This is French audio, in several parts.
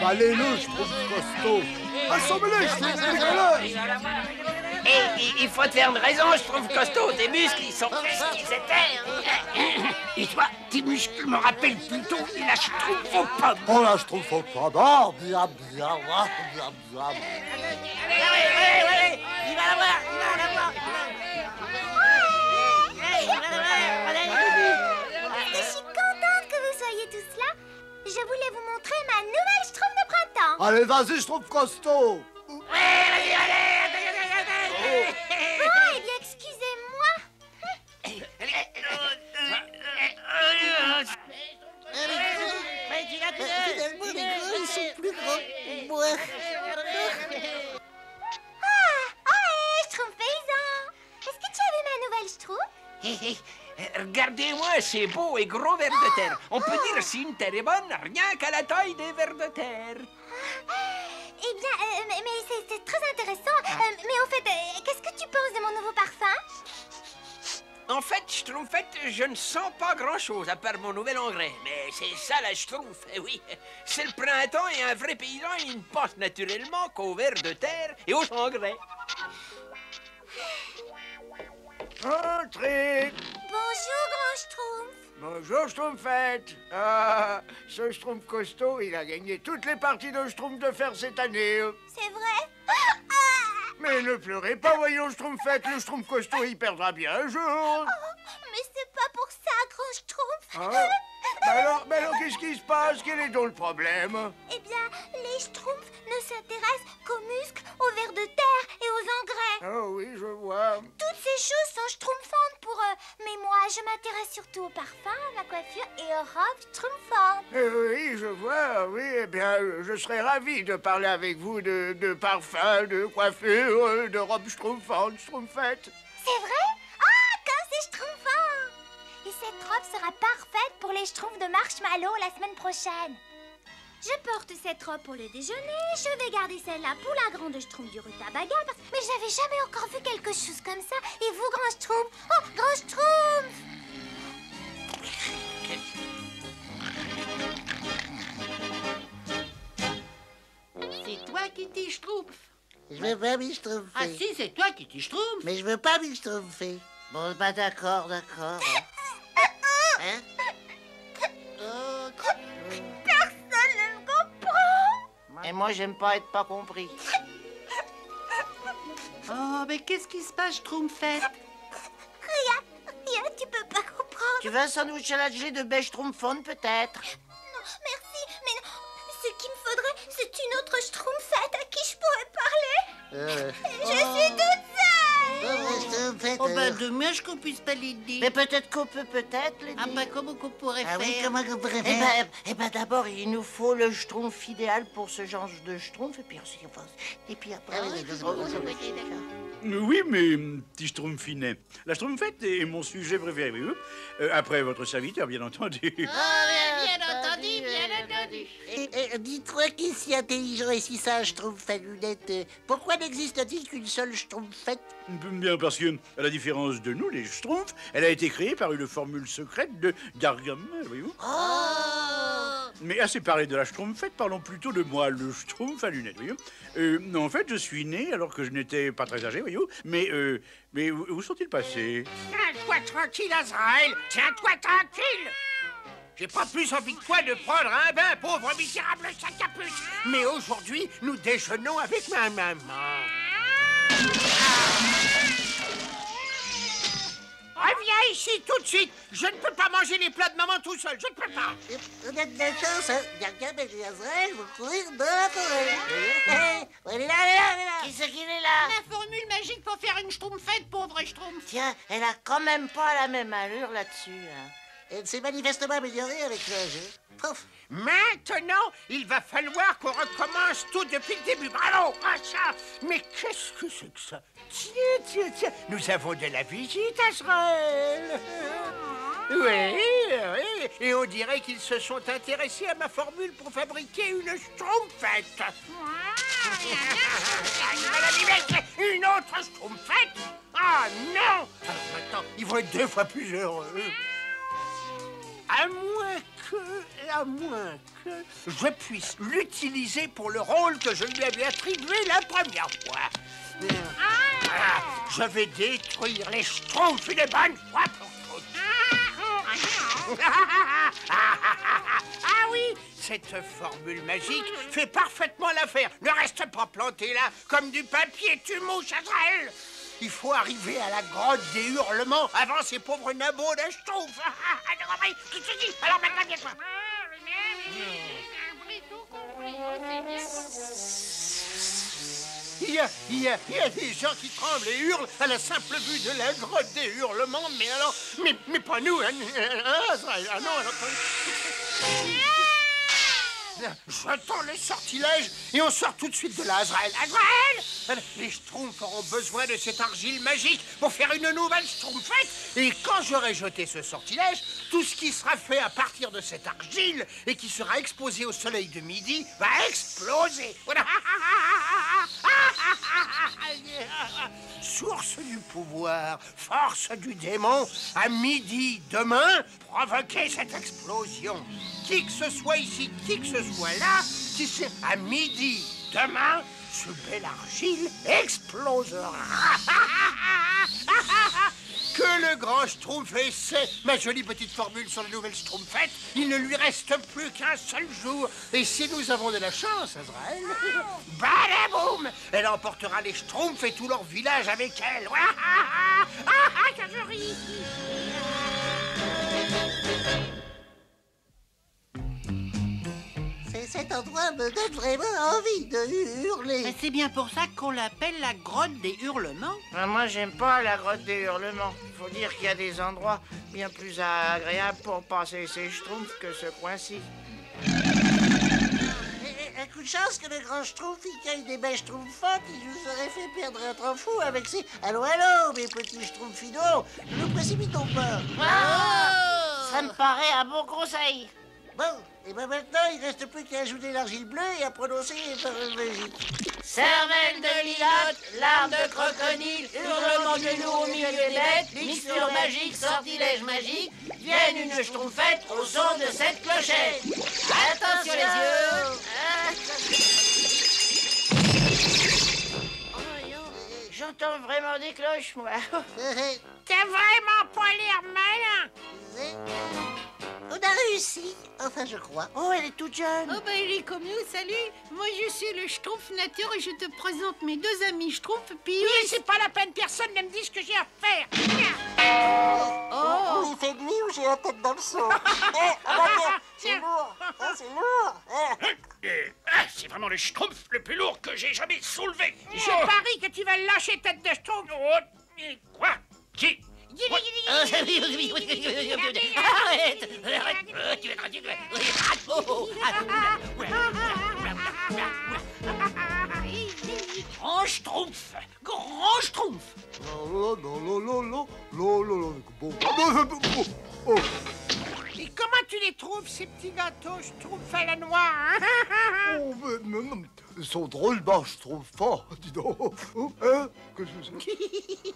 Emballez-le, Schtroumpf costaud. Assemblez, Schtroumpf décolleur. Et il faut te faire une raison, Schtroumpf costaud. Tes muscles, ils sont plus ce qu'ils étaient. Et toi, tes muscles me rappellent plutôt la Schtroumpf aux pommes. Oh, la Schtroumpf aux pommes. Oh, bien, bien, bien, bien. Il va la voir, Je suis contente que vous soyez tous là. Je voulais vous montrer ma nouvelle Schtroumpf de printemps. Allez, vas-y, Schtroumpf costaud. Bon, eh bien, excusez-moi. Finalement, les gros, ils sont plus grands que moi. Schtroumpf paysan. Est-ce que tu avais ma nouvelle Schtroumpf? Regardez-moi ces beaux et gros vers de terre. On peut dire si une terre est bonne, rien qu'à la taille des vers de terre. Eh bien, mais c'est très intéressant. Mais au fait, qu'est-ce que tu penses de mon nouveau parfum? En fait, Schtroumpfette, je ne sens pas grand-chose à part mon nouvel engrais. Mais c'est ça la Schtroumpf, oui. C'est le printemps et un vrai paysan, il ne pense naturellement qu'aux vers de terre et aux engrais. Entrez. Bonjour, grand Schtroumpf. Bonjour, Schtroumpfette. Ah, ce Schtroumpf costaud, il a gagné toutes les parties de Schtroumpf de fer cette année. C'est vrai? Mais ne pleurez pas, voyons, Schtroumpfette. Le Schtroumpf costaud, il perdra bien un jour. Mais c'est pas pour ça, grand Schtroumpf. Ah. Mais alors, qu'est-ce qui se passe? Quel est donc le problème? Eh bien, les Schtroumpfs ne s'intéressent qu'aux muscles, aux vers de terre et aux engrais. Oh oui, je vois. Toutes ces choses sont schtroumpfantes pour eux. Mais moi, je m'intéresse surtout au parfum, à la coiffure et aux robes schtroumpfantes. Oui, je vois, oui. Eh bien, je serais ravi de parler avec vous de parfum, de coiffure, de robes schtroumpfantes, Schtroumpfette. C'est vrai? Ah, comme c'est schtroumpfant! Et cette robe sera parfaite pour les schtroumpfs de Marshmallow la semaine prochaine. Je porte cette robe pour le déjeuner, je vais garder celle-là pour la grande schtroumpf du rutabaga, mais j'avais jamais encore vu quelque chose comme ça. Et vous, grand schtroumpf? Oh, grand schtroumpf! C'est toi qui t'y schtroumpf. Je veux pas m'y schtroumpfer. Ah si, c'est toi qui t'y schtroumpf. Mais je veux pas m'y schtroumpfer. Bon, bah d'accord. Hein? Personne ne me comprend! Et moi, j'aime pas être pas compris. Oh, mais qu'est-ce qui se passe, Schtroumpfette? Rien, tu peux pas comprendre. Tu veux un sandwich à la gelée de beige Schtroumpfante, peut-être? Non, merci, mais non. Ce qu'il me faudrait, c'est une autre schtroumpfette à qui je pourrais parler. Je suis toute seule. Oh, ben, dommage qu'on puisse pas l'aider. Mais peut-être qu'on peut l'aider. Ah, ben, comment qu'on pourrait faire? Oui, comment qu'on pourrait faire? Eh ben, d'abord, il nous faut le schtroumpf idéal pour ce genre de schtroumpf, et puis ensuite, et puis après... Oui, mais petit Schtroumpfinet. La Schtroumpfette est mon sujet préféré. Après votre serviteur, bien entendu. Bien entendu. Et dis-toi qui est si intelligent et si sage, Schtroumpf à lunettes. Pourquoi n'existe-t-il qu'une seule Schtroumpfette? Bien parce que, à la différence de nous, les Schtroumpfs, elle a été créée par une formule secrete de Gargamel, voyez-vous. Mais assez parlé de la Schtroumpfette, parlons plutôt de moi, le Schtroumpf à lunettes, voyez-vous. En fait, je suis né alors que je n'étais pas très âgé, voyez-vous. Mais où sont-ils passés? Tiens-toi tranquille, Azraël. Tiens-toi tranquille. J'ai pas plus envie que toi de prendre un bain, pauvre misérable sac à puce. Mais aujourd'hui, nous déjeunons avec ma maman. Reviens ici tout de suite. Je ne peux pas manger les plats de maman tout seul. Je ne peux pas. On a de la chance, hein. Gargamel et Azraël vont courir dans la forêt. Elle est là. Qui c'est qu'il est là? La formule magique pour faire une schtroumpfette, pauvre schtroumpf. Tiens, Elle a quand même pas la même allure là-dessus, hein. elle s'est manifestement améliorée avec l'âge. Pouf. Maintenant, il va falloir qu'on recommence tout depuis le début. Bravo, ça. Mais qu'est-ce que c'est que ça? Tiens. Nous avons de la visite, Azraël. Oui. Et on dirait qu'ils se sont intéressés à ma formule pour fabriquer une schtroumpfette. Une autre schtroumpfette? Ah non! Alors maintenant, ils vont être 2 fois plus heureux. À moins que à moins que je puisse l'utiliser pour le rôle que je lui avais attribué la première fois. Voilà, je vais détruire les Schtroumpfs une bonne fois pour toutes. Ah oui, cette formule magique fait parfaitement l'affaire. Ne reste pas planté là comme du papier, tu mouches, Azraël. Il faut arriver à la grotte des hurlements avant ces pauvres nabots de Schtroumpfs. Alors maintenant, viens-toi. Il y a des gens qui tremblent et hurlent à la simple vue de la grotte des hurlements, mais alors... Mais pas nous, hein, Azraël. Ah non, alors... Jetons le sortilège et on sort tout de suite de là, Azraël. Azraël! Les Schtroumpfs auront besoin de cette argile magique pour faire une nouvelle Schtroumpfette. Et quand j'aurai jeté ce sortilège, tout ce qui sera fait à partir de cette argile et qui sera exposé au soleil de midi va exploser. Source du pouvoir, force du démon, à midi demain, provoquez cette explosion. Qui que ce soit ici, qui que ce soit là, qui sait, à midi demain, ce bel argile explosera. Que le grand Schtroumpf essaie ma jolie petite formule sur la nouvelle Schtroumpfette, il ne lui reste plus qu'un seul jour. Et si nous avons de la chance, Azraël, badaboum, elle emportera les Schtroumpfs et tout leur village avec elle. Que je ris. Cet endroit me donne vraiment envie de hurler. C'est bien pour ça qu'on l'appelle la grotte des hurlements. Moi, j'aime pas la grotte des hurlements. Faut dire qu'il y a des endroits bien plus agréables pour passer ses Schtroumpfs que ce coin-ci. Un coup de chance que le grand Schtroumpf il cueille des bêches Schtroumpfantes, il nous aurait fait perdre un temps fou avec ses... Allô, mes petits Schtroumpfinos, ne nous précipitons pas. Ça me paraît un bon conseil. Bon, et ben maintenant, il reste plus qu'à ajouter l'argile bleue et à prononcer les paroles magiques. Cervelle de lilote, larmes de crocodile, hurlement de loup au milieu des bêtes, mixture magique, sortilège magique, vienne une Schtroumpfette au son de cette clochette. Attention les yeux. J'entends vraiment des cloches, moi. T'as vraiment pas l'air malin. On a réussi, enfin je crois. Oh, elle est toute jeune. Oh, il est comme nous, salut. Moi, je suis le Schtroumpf nature et je te présente mes deux amis Schtroumpf Pius. Oui, c'est pas la peine, personne ne me dit ce que j'ai à faire. Il fait nuit ou j'ai la tête dans le seau. C'est lourd, c'est lourd. C'est vraiment le Schtroumpf le plus lourd que j'ai jamais soulevé. Je parie que tu vas lâcher tête de Schtroumpf. Quoi? Qui? Arrête. Grand Schtroumpf. Grand Schtroumpf. Et comment tu les trouves, ces petits gâteaux Schtroumpf à la noix, hein? Oh, mais ils sont drôlement Schtroumpfants, dis donc. Hein? Qu'est-ce que c'est?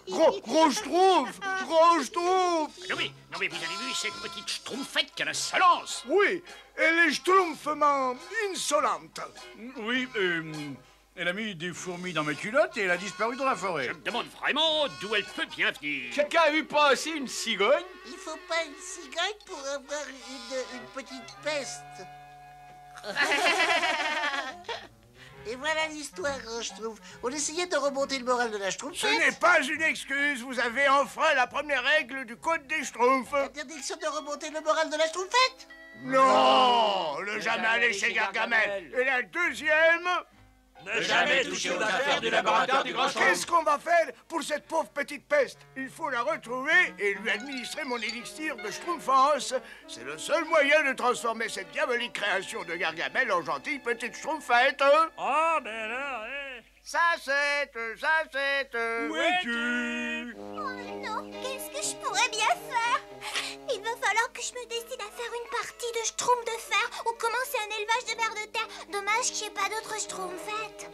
Gros Schtroumpf! Gros Schtroumpf! Non mais vous avez vu cette petite Schtroumpfette qui a l'insolence? Oui, elle est Schtroumpfement insolente. Oui, elle a mis des fourmis dans mes culottes et elle a disparu dans la forêt. Je me demande vraiment d'où elle peut bien venir. Quelqu'un a vu passer une cigogne? Il faut pas une cigogne pour avoir une petite peste. Et voilà l'histoire, grand Schtroumpf. On essayait de remonter le moral de la Schtroumpfette. Ce n'est pas une excuse. Vous avez enfreint la première règle du code des Schtroumpfs. Interdiction de remonter le moral de la Schtroumpfette. Non, ne jamais aller chez Gargamel. Et la deuxième... Ne jamais toucher aux affaires du laboratoire du grand Schtroumpf. Qu'est-ce qu'on va faire pour cette pauvre petite peste? Il faut la retrouver et lui administrer mon élixir de Schtroumpfance. C'est le seul moyen de transformer cette diabolique création de Gargamel en gentille petite Schtroumpfette. Oh, ben là, Sachette. Où es-tu? Oh non, qu'est-ce que je pourrais bien faire? Il va falloir que je me décide à faire une partie de Schtroumpf de fer ou commencer un élevage de vers de terre. Dommage qu'il n'y ait pas d'autres Schtroumpfettes.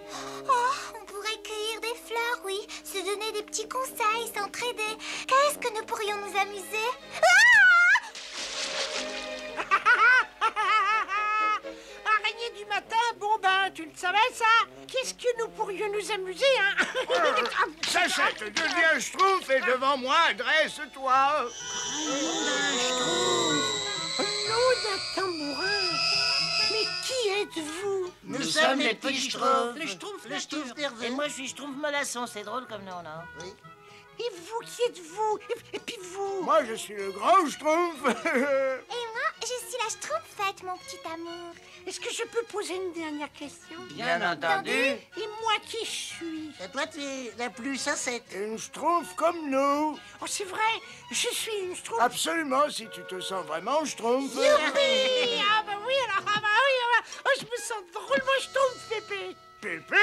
Oh, on pourrait cueillir des fleurs, oui, se donner des petits conseils, s'entraider. Qu'est-ce que nous pourrions nous amuser? Ah! tu le savais, ça? Qu'est-ce que nous pourrions nous amuser, hein? Sachette, deviens Schtroumpf et devant moi, dresse-toi. L'eau d'un tambourin. Mais qui êtes-vous? Nous sommes les petits Schtroumpfs. Le Schtroumpf Le Schtroumpf nerveux. Et moi, je suis Schtroumpf Melasson. C'est drôle comme nom, non? Oui. Et vous, qui êtes-vous? Et puis vous? Moi, je suis le grand Schtroumpf. Et moi, je suis la Schtroumpfette, mon petit amour. Est-ce que je peux poser une dernière question? Bien entendu. Et moi, qui je suis? Et toi, tu es la plus sensate. Une Schtroumpf comme nous. Oh, c'est vrai, je suis une Schtroumpf. Absolument, si tu te sens vraiment Schtroumpf. Youpi! Ah bah oui, alors, ah bah oui, ah bah, oh, je me sens drôlement Schtroumpf, Pépé. Pépé.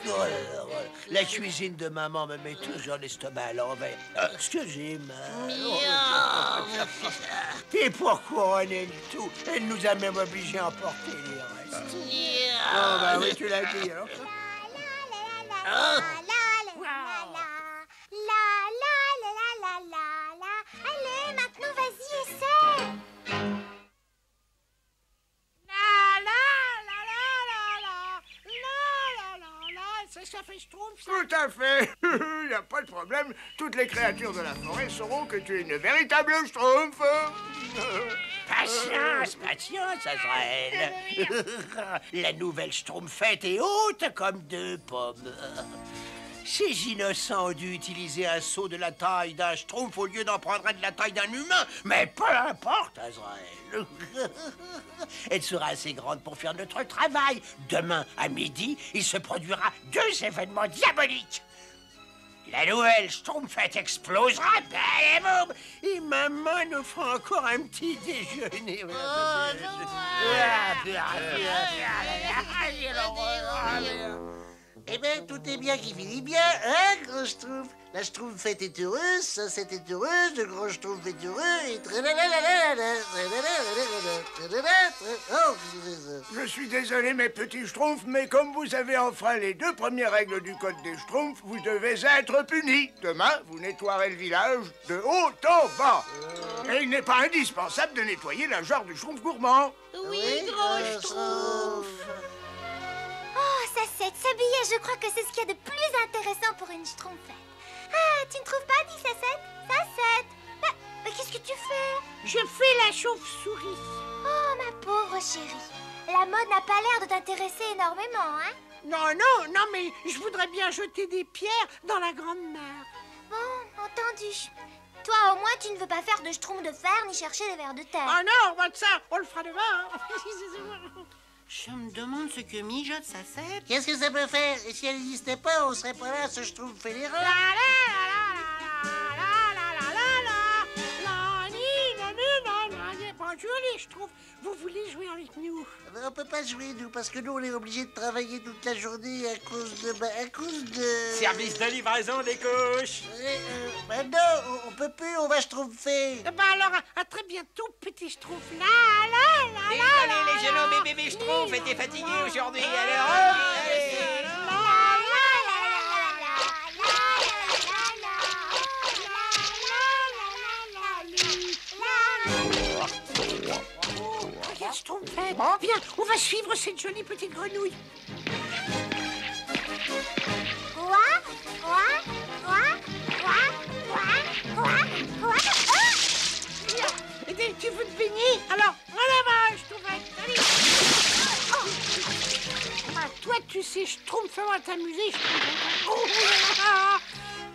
Oh là là, voilà. La cuisine de maman me met toujours l'estomac à l'envers. Ce que j'ai mal. Et pourquoi on aime tout? Elle nous a même obligés à emporter les restes. Oh bah oui, tu l'as dit, alors. Allez, maintenant, vas-y, essaie. Ça fait Schtroumpf, ça. Tout à fait. Il n'y a pas de problème. Toutes les créatures de la forêt sauront que tu es une véritable Schtroumpf. Patience, patience, Azraël. La nouvelle Schtroumpfette est haute comme 2 pommes. Ces innocents ont dû utiliser un seau de la taille d'un Schtroumpf au lieu d'en prendre un de la taille d'un humain. Mais peu importe, Azraël. Elle sera assez grande pour faire notre travail. Demain, à midi, il se produira 2 événements diaboliques. La nouvelle Schtroumpfette explosera, bam et boum, et maman nous fera encore un petit déjeuner. Eh bien, tout est bien qui finit bien, hein, gros Schtroumpf? La Schtroumpfette est heureuse, Sensette est heureuse, le gros Schtroumpf est heureux, et Je suis désolé, mes petits Schtroumpfs, mais comme vous avez enfreint les 2 premières règles du code des Schtroumpfs, vous devez être punis. Demain, vous nettoierez le village de haut en bas. Et il n'est pas indispensable de nettoyer la jarre du Schtroumpf gourmand. Oui, gros Schtroumpf. Oh, Sachette, s'habiller, je crois que c'est ce qu'il y a de plus intéressant pour une Schtroumpfette. Ah, tu ne trouves pas, dit Sachette? Sachette! Mais qu'est-ce que tu fais? Je fais la chauve-souris. Oh, ma pauvre chérie. La mode n'a pas l'air de t'intéresser énormément, hein? Non, mais je voudrais bien jeter des pierres dans la grande mer. Bon, entendu. Toi, au moins, tu ne veux pas faire de Schtroumpf de fer ni chercher des vers de terre. Ah non, bah ça, on le fera demain. Hein. Je me demande ce que mijote Sachette. Qu'est-ce que ça peut faire? Et si elle n'existait pas, on serait pas là, ce Schtroumpf fédéral. Bonjour les Schtroumpfs, vous voulez jouer avec nous? On peut pas jouer, nous, parce que nous, on est obligés de travailler toute la journée à cause de... Service de livraison des couches. Non, on peut plus, on va Schtroumpfer. Bah alors, à très bientôt, petit Schtroumpf. Désolé les genoux, mes bébés Schtroumpfs étaient fatigués aujourd'hui, alors... Schtroumpfette, viens, on va suivre cette jolie petite grenouille. Quoi? Et tu veux te baigner? Alors, en avant, Schtroumpfette, allez. Ah, toi, tu sais, Schtroumpf, on va t'amuser, Schtroumpf.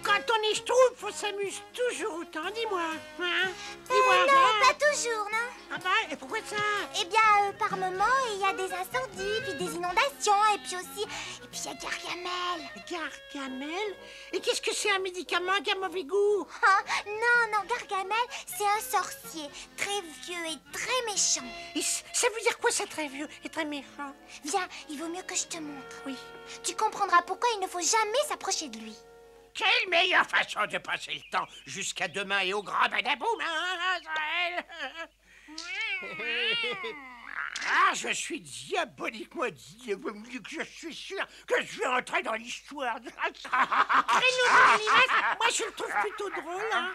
Quand on est Schtroumpf, on s'amuse toujours autant, dis-moi. Hein? Dis-moi. Non, pas toujours, non. Ah bah, et pourquoi ça? Eh bien, par moment, il y a des incendies, puis des inondations, et puis il y a Gargamel. Gargamel? Et qu'est-ce que c'est un médicament qui a mauvais goût? Oh, non, Gargamel, c'est un sorcier, très vieux et très méchant. Et ça veut dire quoi, ça, très vieux et très méchant? Viens, il vaut mieux que je te montre. Oui. Tu comprendras pourquoi il ne faut jamais s'approcher de lui. Quelle meilleure façon de passer le temps jusqu'à demain et au grand badaboum, hein, Azraël? Ah, je suis diaboliquement diabolique. Je suis sûr que je vais entrer dans l'histoire. Moi, je le trouve plutôt drôle, hein.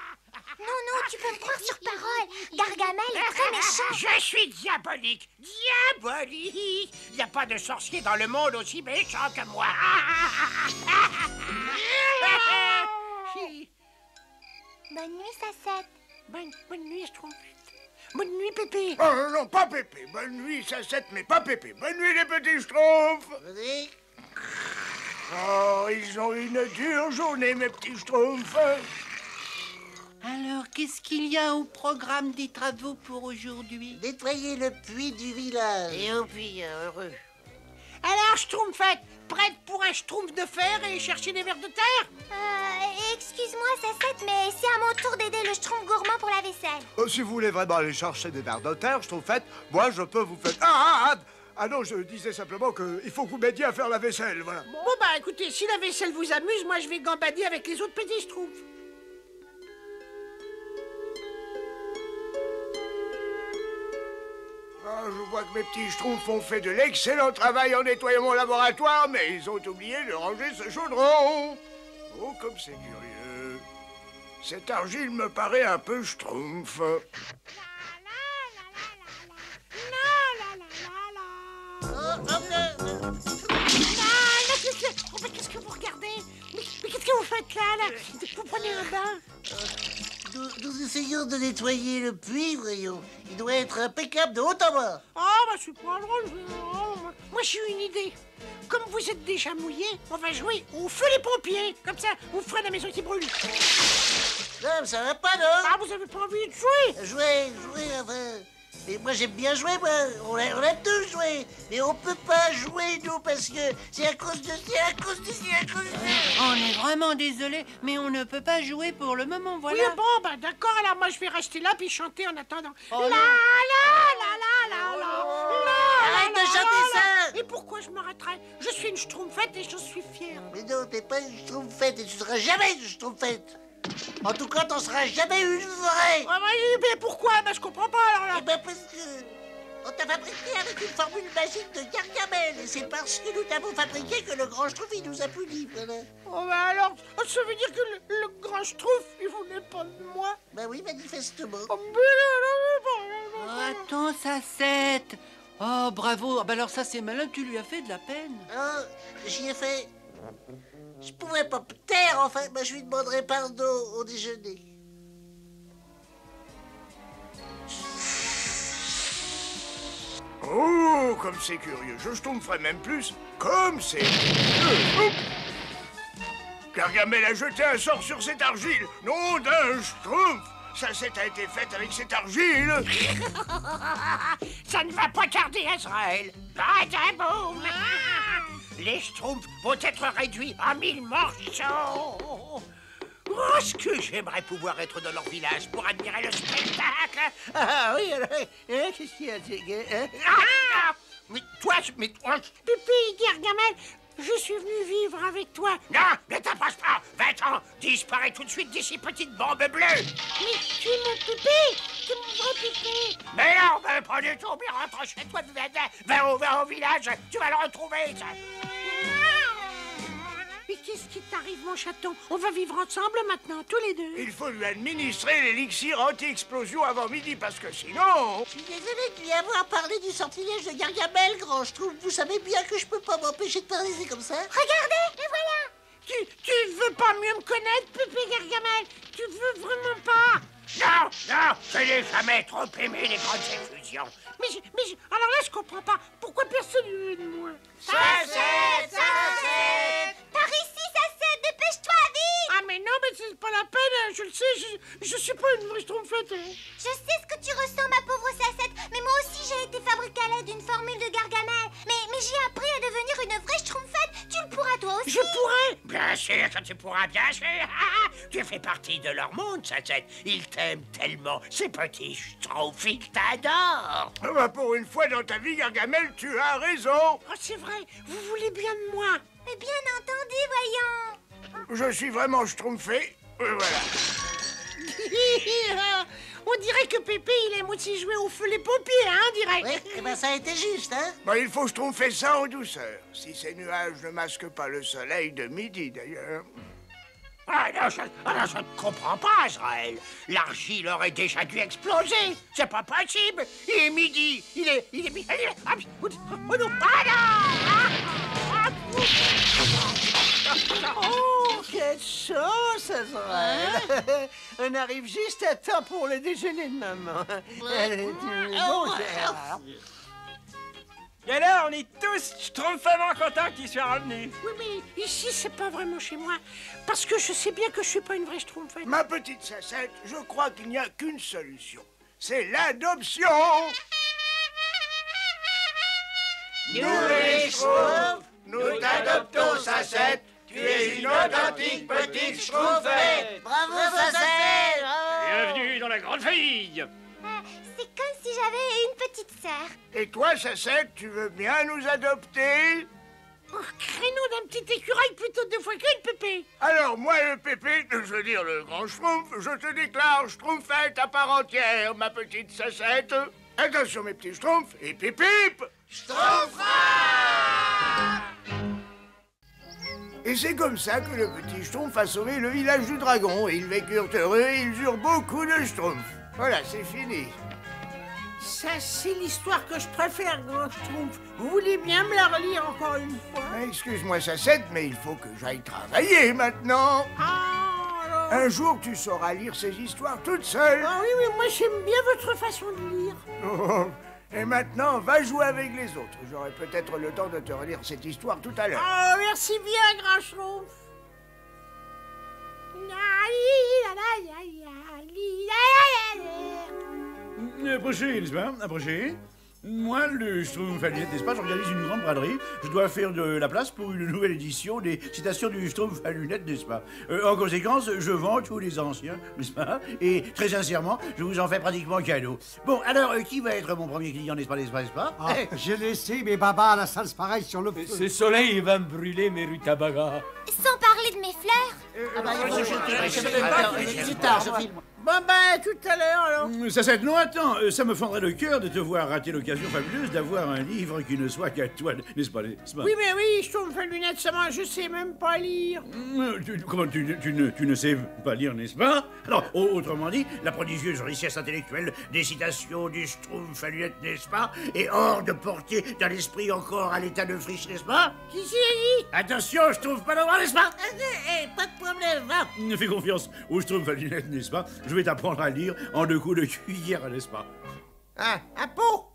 Non, tu peux me croire sur parole. Gargamel est très méchant. Je suis diabolique. Diabolique. Il n'y a pas de sorcier dans le monde aussi méchant que moi. Bonne nuit, Sacette. Bonne nuit, Schtroumpfette. Bonne nuit, Pépé. Oh non, pas Pépé. Bonne nuit, Sacette, mais pas Pépé. Bonne nuit, les petits schtroumpfs. Vas-y. Oh, ils ont une dure journée, mes petits schtroumpfs. Alors, qu'est-ce qu'il y a au programme des travaux pour aujourd'hui? Nettoyer le puits du village. Et au puits heureux. Alors, Schtroumpfette, prête pour un schtroumpf de fer et chercher des vers de terre? Excuse-moi, Sacette, mais c'est à mon tour d'aider le schtroumpf gourmand pour la vaisselle. Si vous voulez vraiment aller chercher des vers de terre, Schtroumpfette, moi je peux vous faire... Ah non, je disais simplement qu'il faut que vous m'aidiez à faire la vaisselle, voilà. Bon, bah écoutez, si la vaisselle vous amuse, moi je vais gambader avec les autres petits schtroumpfs. Ah, je vois que mes petits schtroumpfs ont fait de l'excellent travail en nettoyant mon laboratoire, mais ils ont oublié de ranger ce chaudron. Oh, comme c'est curieux. Cette argile me paraît un peu schtroumpf. Mais qu'est-ce que vous regardez? Mais qu'est-ce que vous faites là? Vous prenez un bain? Nous essayons de nettoyer le puits, voyons. Il doit être impeccable de haut en bas. Ah, bah c'est pas drôle. Moi, j'ai une idée. Comme vous êtes déjà mouillé, on va jouer au feu les pompiers. Comme ça, vous ferez la maison qui brûle. Non, ça va pas, non? Ah, vous avez pas envie de jouer? Jouer, enfin... Mais moi j'aime bien jouer, moi. On aime tous jouer. Mais on peut pas jouer, nous, parce que c'est à cause de On est vraiment désolé, mais on ne peut pas jouer pour le moment, voilà. Oui, bon, bah d'accord, alors moi je vais rester là puis chanter en attendant. Oh, la, non. Arrête de chanter ça! Et pourquoi je m'arrêterais? Je suis une schtroumpfette et je suis fière. Mais non, t'es pas une schtroumpfette et tu seras jamais une schtroumpfette. En tout cas, t'en seras jamais une vraie. Ah, mais pourquoi? Bah je comprends pas alors là. Eh ben parce que... On t'a fabriqué avec une formule magique de Gargamel. Et c'est parce que nous t'avons fabriqué que le grand schtroumpf, il nous a punis, voilà. Oh, bah alors, ça veut dire que le grand schtroumpf, il voulait pas de moi? Bah oui, manifestement. Oh, Attends, Sacette. Oh, bravo. Bah alors ça, c'est malin, tu lui as fait de la peine. Oh, j'y ai fait... Je pourrais pas me taire, enfin, bah, je lui demanderai pardon au déjeuner. Oh, comme c'est curieux. Je schtroumpferais même plus. Comme c'est curieux. Gargamel a jeté un sort sur cette argile. Nom d'un schtroumpf. Sacette a été faite avec cette argile. Ça ne va pas tarder, Azraël. Badaboum. Les schtroumpfs vont être réduits en 1000 morceaux. Oh, ce que j'aimerais pouvoir être dans leur village pour admirer le spectacle. Ah oui, qu'est-ce qu'il y a? Mais toi, Pipi, Gargamel, je suis venu vivre avec toi. Non, ne t'approche pas. 20 ans, disparais tout de suite d'ici, petite bombe bleue. Mais tu es mon Pipi, tu es mon vrai Pipi. Mais non, mais pas du tout, mais rentre chez toi, va au village, tu vas le retrouver, ça. Mais qu'est-ce qui t'arrive, mon chaton? On va vivre ensemble maintenant, tous les deux. Il faut lui administrer l'élixir anti-explosion avant midi, parce que sinon... Je suis désolé de lui avoir parlé du sortilège de Gargamel, grand schtroumpf. Vous savez bien que je peux pas m'empêcher de parler comme ça. Regardez, le voilà. Tu veux pas mieux me connaître, Pépé Gargamel? Tu veux vraiment pas? Non, je n'ai jamais trop aimé les grandes effusions. Mais alors là, je comprends pas. Pourquoi personne ne veut de moi? Sacette! Par ici, Sacette, dépêche-toi, vite. Ah, mais non, mais c'est pas la peine, je le sais, je suis pas une vraie schtroumpfette. Je sais ce que tu ressens, ma pauvre Sacette, mais moi aussi j'ai été fabriquée à l'aide d'une formule de Gargamel. Mais j'ai appris à devenir une vraie schtroumpfette. Tu le pourras toi aussi. Je pourrais. Bien sûr que tu pourras, bien sûr. Tu fais partie de leur monde, Sacette. Ils t'aiment tellement. Ces petits schtroumpfs, ils t'adorent. Ah bah, pour une fois dans ta vie, Gargamel, tu as raison. Oh, c'est vrai, vous voulez bien de moi. Mais bien entendu, voyons. Je suis vraiment schtroumpfé. Voilà. On dirait que Pépé, il aime aussi jouer au feu les pompiers, hein, on dirait. Oui, eh ben ça a été juste, hein. Bah, il faut schtroumpfer ça en douceur. Si ces nuages ne masquent pas le soleil de midi, d'ailleurs. Je ne comprends pas, Azraël. L'argile aurait déjà dû exploser. C'est pas possible. Il est midi. Il est midi. Oh non. Oh, quelle sauce, Azraël. On arrive juste à temps pour le déjeuner de maman. Et alors, on est tous schtroumpfement contents qu'il soit revenu. Oui, mais ici, c'est pas vraiment chez moi. Parce que je sais bien que je suis pas une vraie schtroumpfette. Ma petite Sacette, je crois qu'il n'y a qu'une solution. C'est l'adoption. Nous les Schtroumpfs, nous t'adoptons, Sacette. Tu es une authentique petite schtroumpfette. Bravo, Sacette! Bienvenue dans la grande famille. C'est comme si j'avais une petite sœur. Et toi, Sacette, tu veux bien nous adopter? Oh, créneau d'un petit écureuil plutôt 2 fois qu'une, Pépé. Alors, moi, le Pépé, je veux dire le grand Schtroumpf, je te déclare Schtroumpfette à part entière, ma petite Sacette. Attention, mes petits Schtroumpfs, et pip-pip! Et c'est comme ça que le petit Schtroumpf a sauvé le village du dragon, et ils vécurent heureux et ils eurent beaucoup de Schtroumpfs. Voilà, c'est fini. Ça, c'est l'histoire que je préfère, grand Schtroumpf. Vous voulez bien me la relire encore une fois? Excuse-moi, Sacette, mais il faut que j'aille travailler maintenant. Ah, alors... Un jour, tu sauras lire ces histoires toute seule. Ah oui, moi j'aime bien votre façon de lire. Oh, et maintenant, va jouer avec les autres. J'aurai peut-être le temps de te relire cette histoire tout à l'heure. Oh, merci bien, grand Schtroumpf. Approchez, n'est-ce pas? Approchez. Moi, le Schtroumpf à lunettes, n'est-ce pas? J'organise une grande braderie. Je dois faire de la place pour une nouvelle édition des citations du Schtroumpf à lunettes, n'est-ce pas? En conséquence, je vends tous les anciens, n'est-ce pas? Et très sincèrement, je vous en fais pratiquement cadeau. Bon, alors, qui va être mon premier client, n'est-ce pas, n'est-ce pas, n'est-ce pas? Ah, j'ai laissé mes babas à la salse pareille sur le feu. Ce soleil il va me brûler mes rutabagas. Sans parler de mes fleurs. Ah bah, c'est tard, je filme. Bon ben, tout à l'heure, alors. Sacette, non, attends, ça me fendrait le cœur de te voir rater l'occasion fabuleuse d'avoir un livre qui ne soit qu'à toi, n'est-ce pas, n'est-ce pas? Oui, mais oui, Schtroumpf à lunettes, ça je sais même pas lire. Comment tu ne sais pas lire, n'est-ce pas? Alors, autrement dit, la prodigieuse richesse intellectuelle des citations du Schtroumpf à lunettes, n'est-ce pas? Et hors de portée d'un esprit encore à l'état de friche, n'est-ce pas? Qui s'y a dit? Attention, je trouve pas droit, n'est-ce pas? Pas de problème, va. Fais confiance au Schtroumpf à lunettes, n'est-ce pas? Je vais t'apprendre à lire en 2 coups de cuillère, n'est-ce pas? Ah, à peau.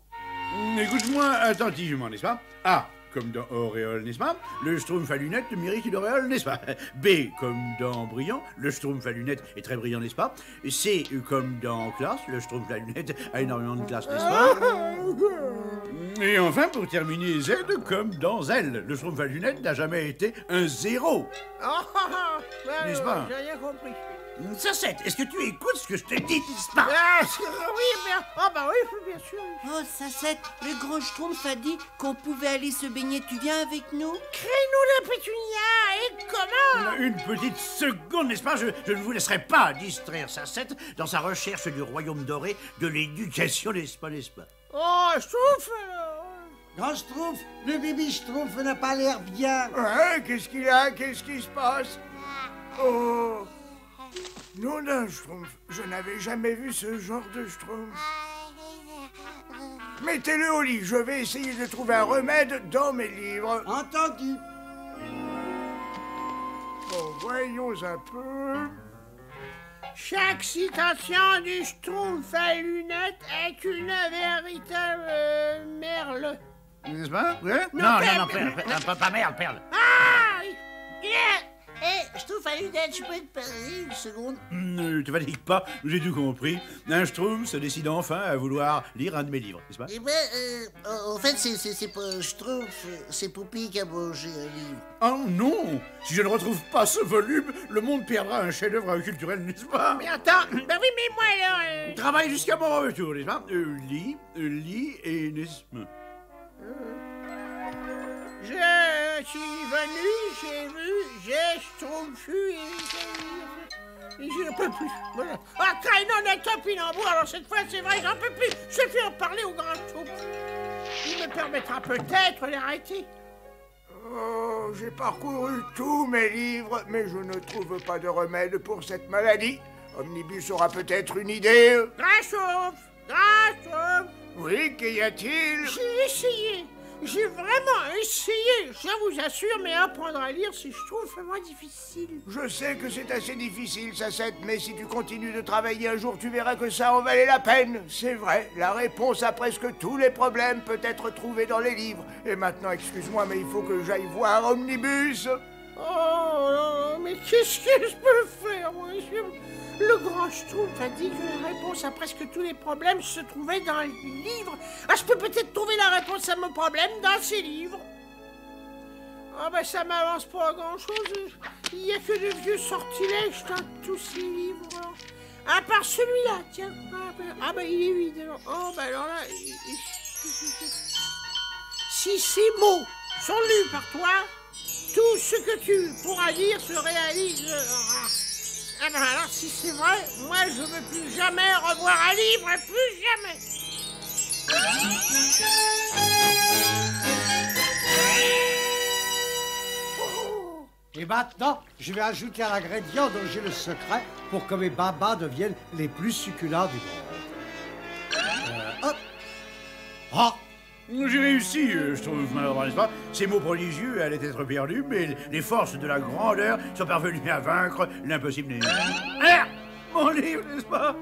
Écoute-moi attentivement, n'est-ce pas? A, comme dans auréole, n'est-ce pas? Le Schtroumpf à lunettes mérite une auréole, n'est-ce pas? B, comme dans brillant, le Schtroumpf à lunettes est très brillant, n'est-ce pas? C, comme dans classe, le Schtroumpf à lunettes a énormément de classe, n'est-ce pas? Et enfin, pour terminer, Z, comme dans Zelle, le Schtroumpf à lunettes n'a jamais été un 0. N'est-ce pas? J'ai rien compris. Sacette, est-ce que tu écoutes ce que je te dis, n'est-ce pas? Ah, oui, bien. Ah bah oui, bien sûr. Oh, Sacette, le grand Schtroumpf a dit qu'on pouvait aller se baigner. Tu viens avec nous? Crée-nous la pétunia. Et comment? Une petite seconde, n'est-ce pas? Je ne vous laisserai pas distraire Sacette dans sa recherche du royaume doré de l'éducation, n'est-ce pas, n'est-ce pas? Oh, Schtroumpf. Grand Schtroumpf, le bébé Schtroumpf n'a pas l'air bien. Ouais, qu'est-ce qu'il a? Qu'est-ce qui se passe? Oh! Non, d'un Schtroumpf, je n'avais jamais vu ce genre de Schtroumpf. Mettez-le au lit, je vais essayer de trouver un remède dans mes livres. Entendu. Bon, voyons un peu... Chaque citation du Schtroumpf à lunettes est une véritable merle. N'est-ce pas? Ouais? Non, Perle, pas merle, Perle. Ah! Schtroumpf à lunettes, je peux te parler une seconde? Ne te fatigue pas, j'ai tout compris. Un Schtroumpf se décide enfin à vouloir lire un de mes livres, n'est-ce pas? Eh ben, en fait, c'est pas Schtroumpf, c'est Poupie qui a mangé un livre. Oh non! Si je ne retrouve pas ce volume, le monde perdra un chef-d'œuvre culturel, n'est-ce pas? Mais attends, ben oui, mais moi alors... Travaille jusqu'à mon retour, n'est-ce pas? Lis et n'est-ce pas? Je suis venu, j'ai vu, j'ai schtroumpfu et je peux plus. Voilà. Ah, Kraïnon est topinambour, alors cette fois c'est vrai, j'en peux plus. Je vais en parler au grand Schtroumpf. Il me permettra peut-être d'arrêter. Oh, j'ai parcouru tous mes livres, mais je ne trouve pas de remède pour cette maladie. Omnibus aura peut-être une idée. Grasshoff! Oui, qu'y a-t-il? J'ai essayé. J'ai vraiment essayé, je vous assure, mais apprendre à lire, c'est, je trouve, vraiment difficile. Je sais que c'est assez difficile, Sacette, mais si tu continues de travailler un jour, tu verras que ça en valait la peine. C'est vrai, la réponse à presque tous les problèmes peut être trouvée dans les livres. Et maintenant, excuse-moi, mais il faut que j'aille voir Omnibus. Oh là, mais qu'est-ce que je peux faire, moi? Le grand Schtroumpf a dit que la réponse à presque tous les problèmes se trouvait dans les livres. Ah, je peux peut-être trouver la réponse à mon problème dans ces livres. Ah ben ça m'avance pas à grand-chose. Il n'y a que de vieux sortilèges dans tous ces livres. À part celui-là, tiens. Ah ben il est vide. Oh ben alors là... Si ces mots sont lus par toi, tout ce que tu pourras dire se réalisera. Ah ben alors, si c'est vrai, moi je veux plus jamais revoir un livre, plus jamais. Et maintenant, je vais ajouter un ingrédient dont j'ai le secret pour que mes babas deviennent les plus succulents du monde. Hop. Ah. J'ai réussi, je trouve, malheureusement, n'est-ce pas? Ces mots prodigieux allaient être perdus, mais les forces de la grandeur sont parvenues à vaincre l'impossible. Ah! Mon livre, n'est-ce pas?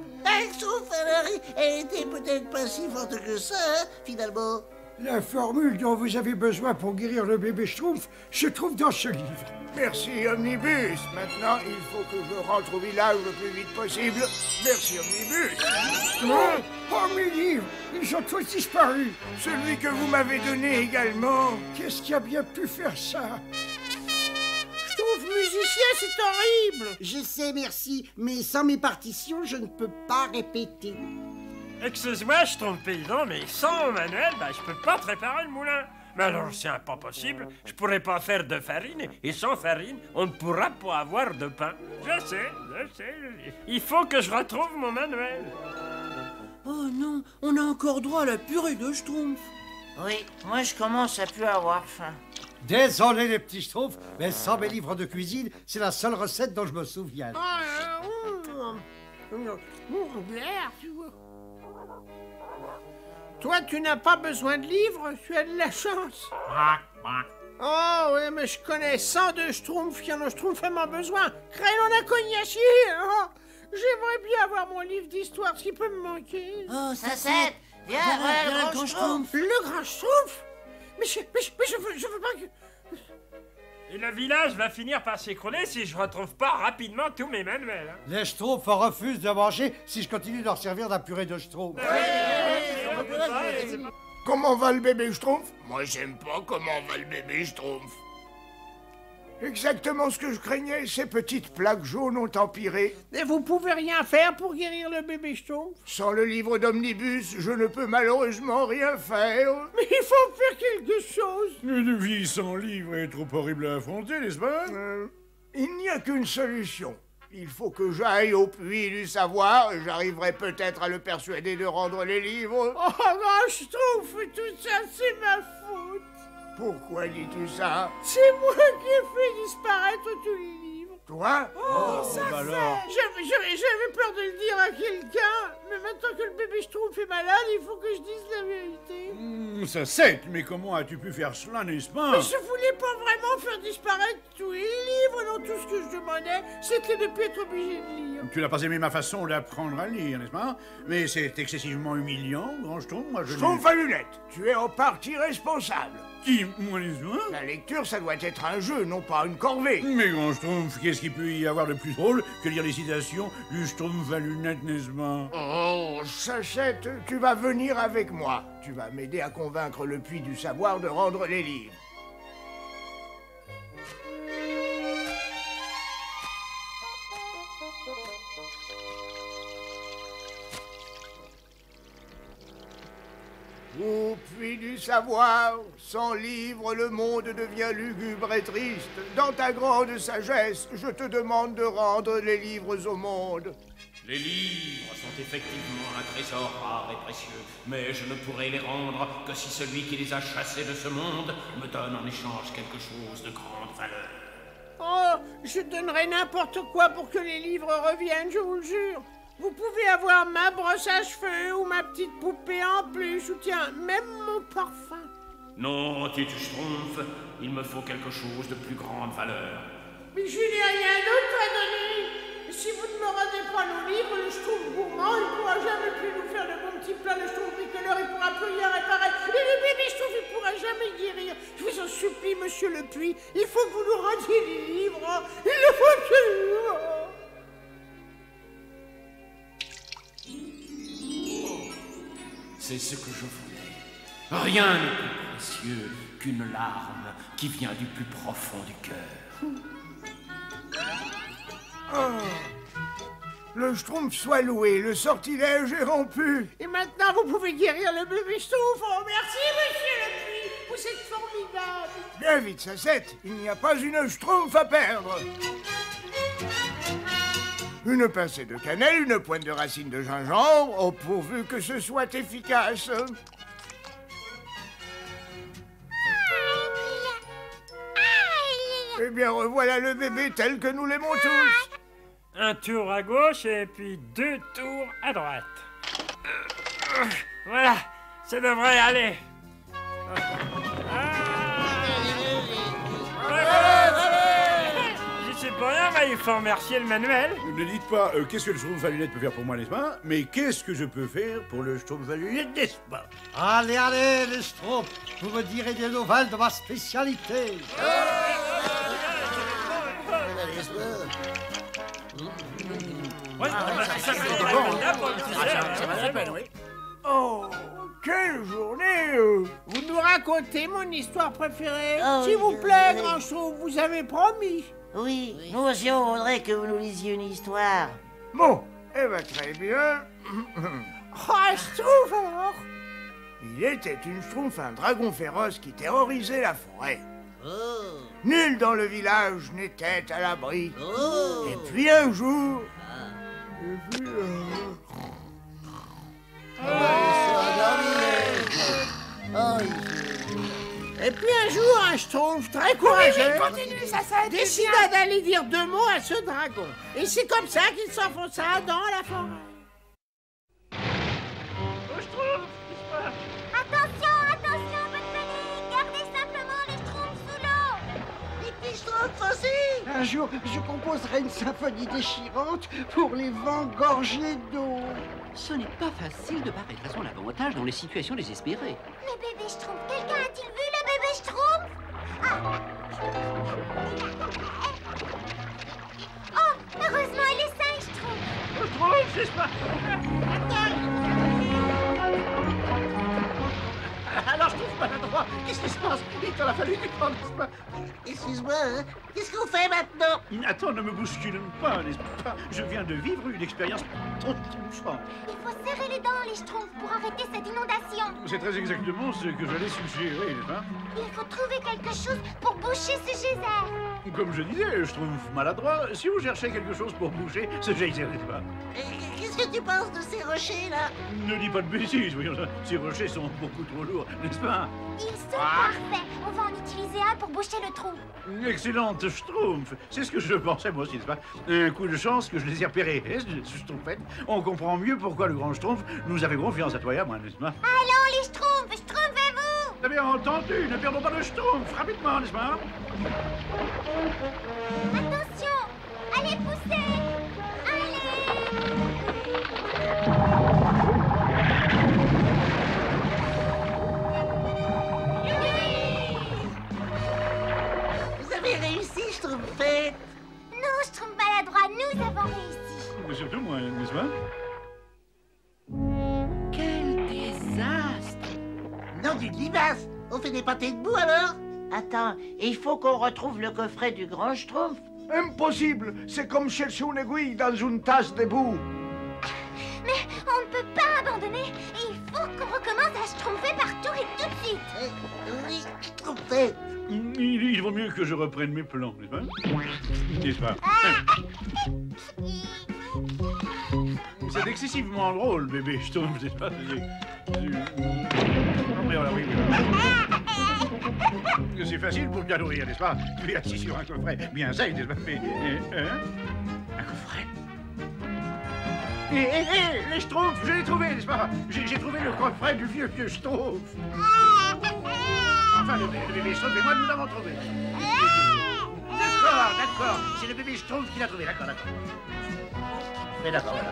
Sauf alors, elle était peut-être pas si forte que ça, hein, finalement. La formule dont vous avez besoin pour guérir le bébé Schtroumpf se trouve dans ce livre. Merci, Omnibus. Maintenant, il faut que je rentre au village le plus vite possible. Merci, Omnibus. Oh, mes livres, ils ont tous disparu. Celui que vous m'avez donné également. Qu'est-ce qui a bien pu faire ça? Schtroumpf musicien, c'est horrible. Je sais, merci, mais sans mes partitions, je ne peux pas répéter. Excuse-moi, je trompe paysan, mais sans mon manuel, je peux pas préparer le moulin. Mais alors, c'est pas possible. Je pourrais pas faire de farine, et sans farine, on ne pourra pas avoir de pain. Je sais. Il faut que je retrouve mon manuel. Oh non, on a encore droit à la purée de Schtroumpf. Oui, moi je commence à plus avoir faim. Désolé les petits Schtroumpfs, mais sans mes livres de cuisine, c'est la seule recette dont je me souviens. Tu vois. Toi, tu n'as pas besoin de livres, tu as de la chance. Oh, oui, mais je connais 102 Schtroumpfs qui en ont Schtroumpfement besoin. Crayon à cognacier. Oh, j'aimerais bien avoir mon livre d'histoire, ce qui peut me manquer. Oh, Sacette, viens, le grand Schtroumpf. Le grand Schtroumpf? Mais je veux pas que... Et le village va finir par s'écrouler si je retrouve pas rapidement tous mes manuels. Hein. Les Schtroumpfs refusent de manger si je continue de leur servir de la purée de Schtroumpf. Comment va le bébé Schtroumpf? Moi, j'aime pas comment va le bébé Schtroumpf. Exactement ce que je craignais, ces petites plaques jaunes ont empiré. Et vous pouvez rien faire pour guérir le bébé Schtroumpf? Sans le livre d'Omnibus, je ne peux malheureusement rien faire. Mais il faut faire quelque chose. Une vie sans livre est trop horrible à affronter, n'est-ce pas? Il n'y a qu'une solution. Il faut que j'aille au puits du savoir. J'arriverai peut-être à le persuader de rendre les livres. Oh, grand Schtroumpf, tout ça, c'est ma faute. Pourquoi dis-tu ça? C'est moi qui ai fait disparaître tous les livres. Toi? Oh, ça fait. J'avais peur de le dire à quelqu'un, mais maintenant que le bébé Schtroumpf est malade, il faut que je dise la vérité. Sacette, mais comment as-tu pu faire cela, n'est-ce pas? Mais je voulais pas vraiment faire disparaître tous les livres, non, tout ce que je demandais, c'était de ne plus être obligé de lire. Tu n'as pas aimé ma façon d'apprendre à lire, n'est-ce pas? Mais c'est excessivement humiliant, grand Schtroumpf. Moi, je Schtroumpf à lunettes, tu es en partie responsable. Qui, moi, les soins? La lecture, ça doit être un jeu, non pas une corvée. Mais grand Schtroumpf, qu'est-ce qu'il peut y avoir de plus drôle que lire les citations du Schtroumpf à lunettes, n'est-ce pas? Oh, Sachette, tu vas venir avec moi. Tu vas m'aider à convaincre le puits du savoir de rendre les livres. Au puits du savoir, sans livre, le monde devient lugubre et triste. Dans ta grande sagesse, je te demande de rendre les livres au monde. Les livres sont effectivement un trésor rare et précieux, mais je ne pourrai les rendre que si celui qui les a chassés de ce monde me donne en échange quelque chose de grande valeur. Oh, je donnerais n'importe quoi pour que les livres reviennent, je vous le jure. Vous pouvez avoir ma brosse à cheveux ou ma petite poupée en peluche, ou tiens, même mon parfum. Non, Titus Schtroumpf, il me faut quelque chose de plus grande valeur. Mais je n'ai rien d'autre à donner. Si vous ne me rendez pas nos livres, le Schtroumpf gourmand, il ne pourra jamais plus nous faire de bons petits plats. Le Schtroumpf bricoleur, il ne pourra plus rien réparer. Et le bébé Schtroumpf, il ne pourra jamais guérir. Je vous en supplie, monsieur le puits, il faut que vous nous rendiez les livres. Il le faut absolument. C'est ce que je voulais. Rien n'est plus précieux qu'une larme qui vient du plus profond du cœur. Oh. Le Schtroumpf soit loué, le sortilège est rompu. Et maintenant, vous pouvez guérir le bébé Schtroumpf. Oh, merci, monsieur le puits. Vous êtes formidable. Bien vite, Sacette, il n'y a pas une Schtroumpf à perdre. Une pincée de cannelle, une pointe de racine de gingembre, au pourvu que ce soit efficace. Eh bien, revoilà le bébé tel que nous l'aimons tous. Un tour à gauche et puis 2 tours à droite. Voilà, ça devrait aller. Je sais pas rien, mais il faut remercier le manuel. Ne dites pas qu'est-ce que le Schtroumpf à lunettes peut faire pour moi, n'est-ce pas? Mais qu'est-ce que je peux faire pour le Schtroumpf à lunettes, n'est-ce pas? Allez, allez, les Schtroumpfs, vous me direz des nouvelles de ma spécialité. Oh, quelle journée! Vous nous racontez mon histoire préférée? Oh, S'il vous plaît, grand Schtroumpf, vous avez promis. Oui, nous aussi on voudrait que vous nous lisiez une histoire. Bon, eh ben très bien. Oh, Schtroumpf alors! Il était une Schtroumpf, un dragon féroce qui terrorisait la forêt. Oh. Nul dans le village n'était à l'abri. Oh. Et puis un jour... Et puis un jour, un Schtroumpf très courageux décida d'aller dire 2 mots à ce dragon. Et c'est comme ça qu'il s'enfonça dans la forêt. Attention, attention, pas de panique. Gardez simplement les Schtroumpfs sous l'eau. Les petits Schtroumpfs aussi. Un jour, je composerai une symphonie déchirante pour les vents gorgés d'eau. Ce n'est pas facile de paraître à son avantage dans les situations désespérées. Mais bébé Schtroumpf, quelqu'un a-t-il vu le bébé Schtroumpf? Ah. Oh, heureusement, il est sain, Schtroumpf. Schtroumpf, c'est pas... Alors je trouve pas l'endroit. Qu'est-ce qui se passe? Il t'en a fallu du temps, n'est-ce pas? Excuse-moi, hein? Qu'est-ce qu'on fait maintenant? Attends, ne me bouscule pas, n'est-ce pas? Je viens de vivre une expérience trop touchante. Il faut serrer les dents, les Schtroumpfs, pour arrêter cette inondation. C'est très exactement ce que j'allais suggérer, n'est-ce pas? Il faut trouver quelque chose pour boucher ce geyser. Comme je disais, je trouve maladroit. Si vous cherchez quelque chose pour boucher ce geyser, n'est-ce pas? Qu'est-ce que tu penses de ces rochers, là? Ne dis pas de bêtises, voyons. Ces rochers sont beaucoup trop lourds, n'est-ce pas? Ils sont parfaits. On va en utiliser un pour boucher le trou. Excellente Schtroumpf. C'est ce que je pensais moi aussi, n'est-ce pas? Un coup de chance que je les ai repérés. Schtroumpfette, on comprend mieux pourquoi le grand Schtroumpf nous avait confiance à toi et à moi, n'est-ce pas? Allons, les Schtroumpfs, Schtroumpfez-vous! Vous avez entendu, ne perdons pas de Schtroumpf, rapidement, n'est-ce pas? Attention! Allez, poussez! Vous avez réussi, Schtroumpfette? Non, Schtroumpf maladroit, nous avons réussi. Mais surtout moi, n'est-ce pas? Quel désastre! Non, du limace! On fait des pâtés de boue, alors? Attends, il faut qu'on retrouve le coffret du grand Schtroumpf. Impossible! C'est comme chercher une aiguille dans une tasse de boue. Mais on ne peut pas abandonner. Il faut qu'on recommence à Schtroumpfer partout et tout de suite. Oui, Schtroumpfette. Il vaut mieux que je reprenne mes plans, n'est-ce pas? N'est-ce pas? C'est excessivement drôle, bébé Schtroumpf, n'est-ce pas? C'est facile pour bien nourrir, n'est-ce pas? Tu es assis sur un coffret bien sec, n'est-ce pas? Mais un coffret? Les Schtroumpfs, je l'ai trouvé, n'est-ce pas? J'ai trouvé le coffret du vieux Schtroumpf. Enfin, le bébé Schtroumpf et moi, nous l'avons trouvé. D'accord, c'est le bébé Schtroumpf qui l'a trouvé, d'accord. Mais d'accord, voilà.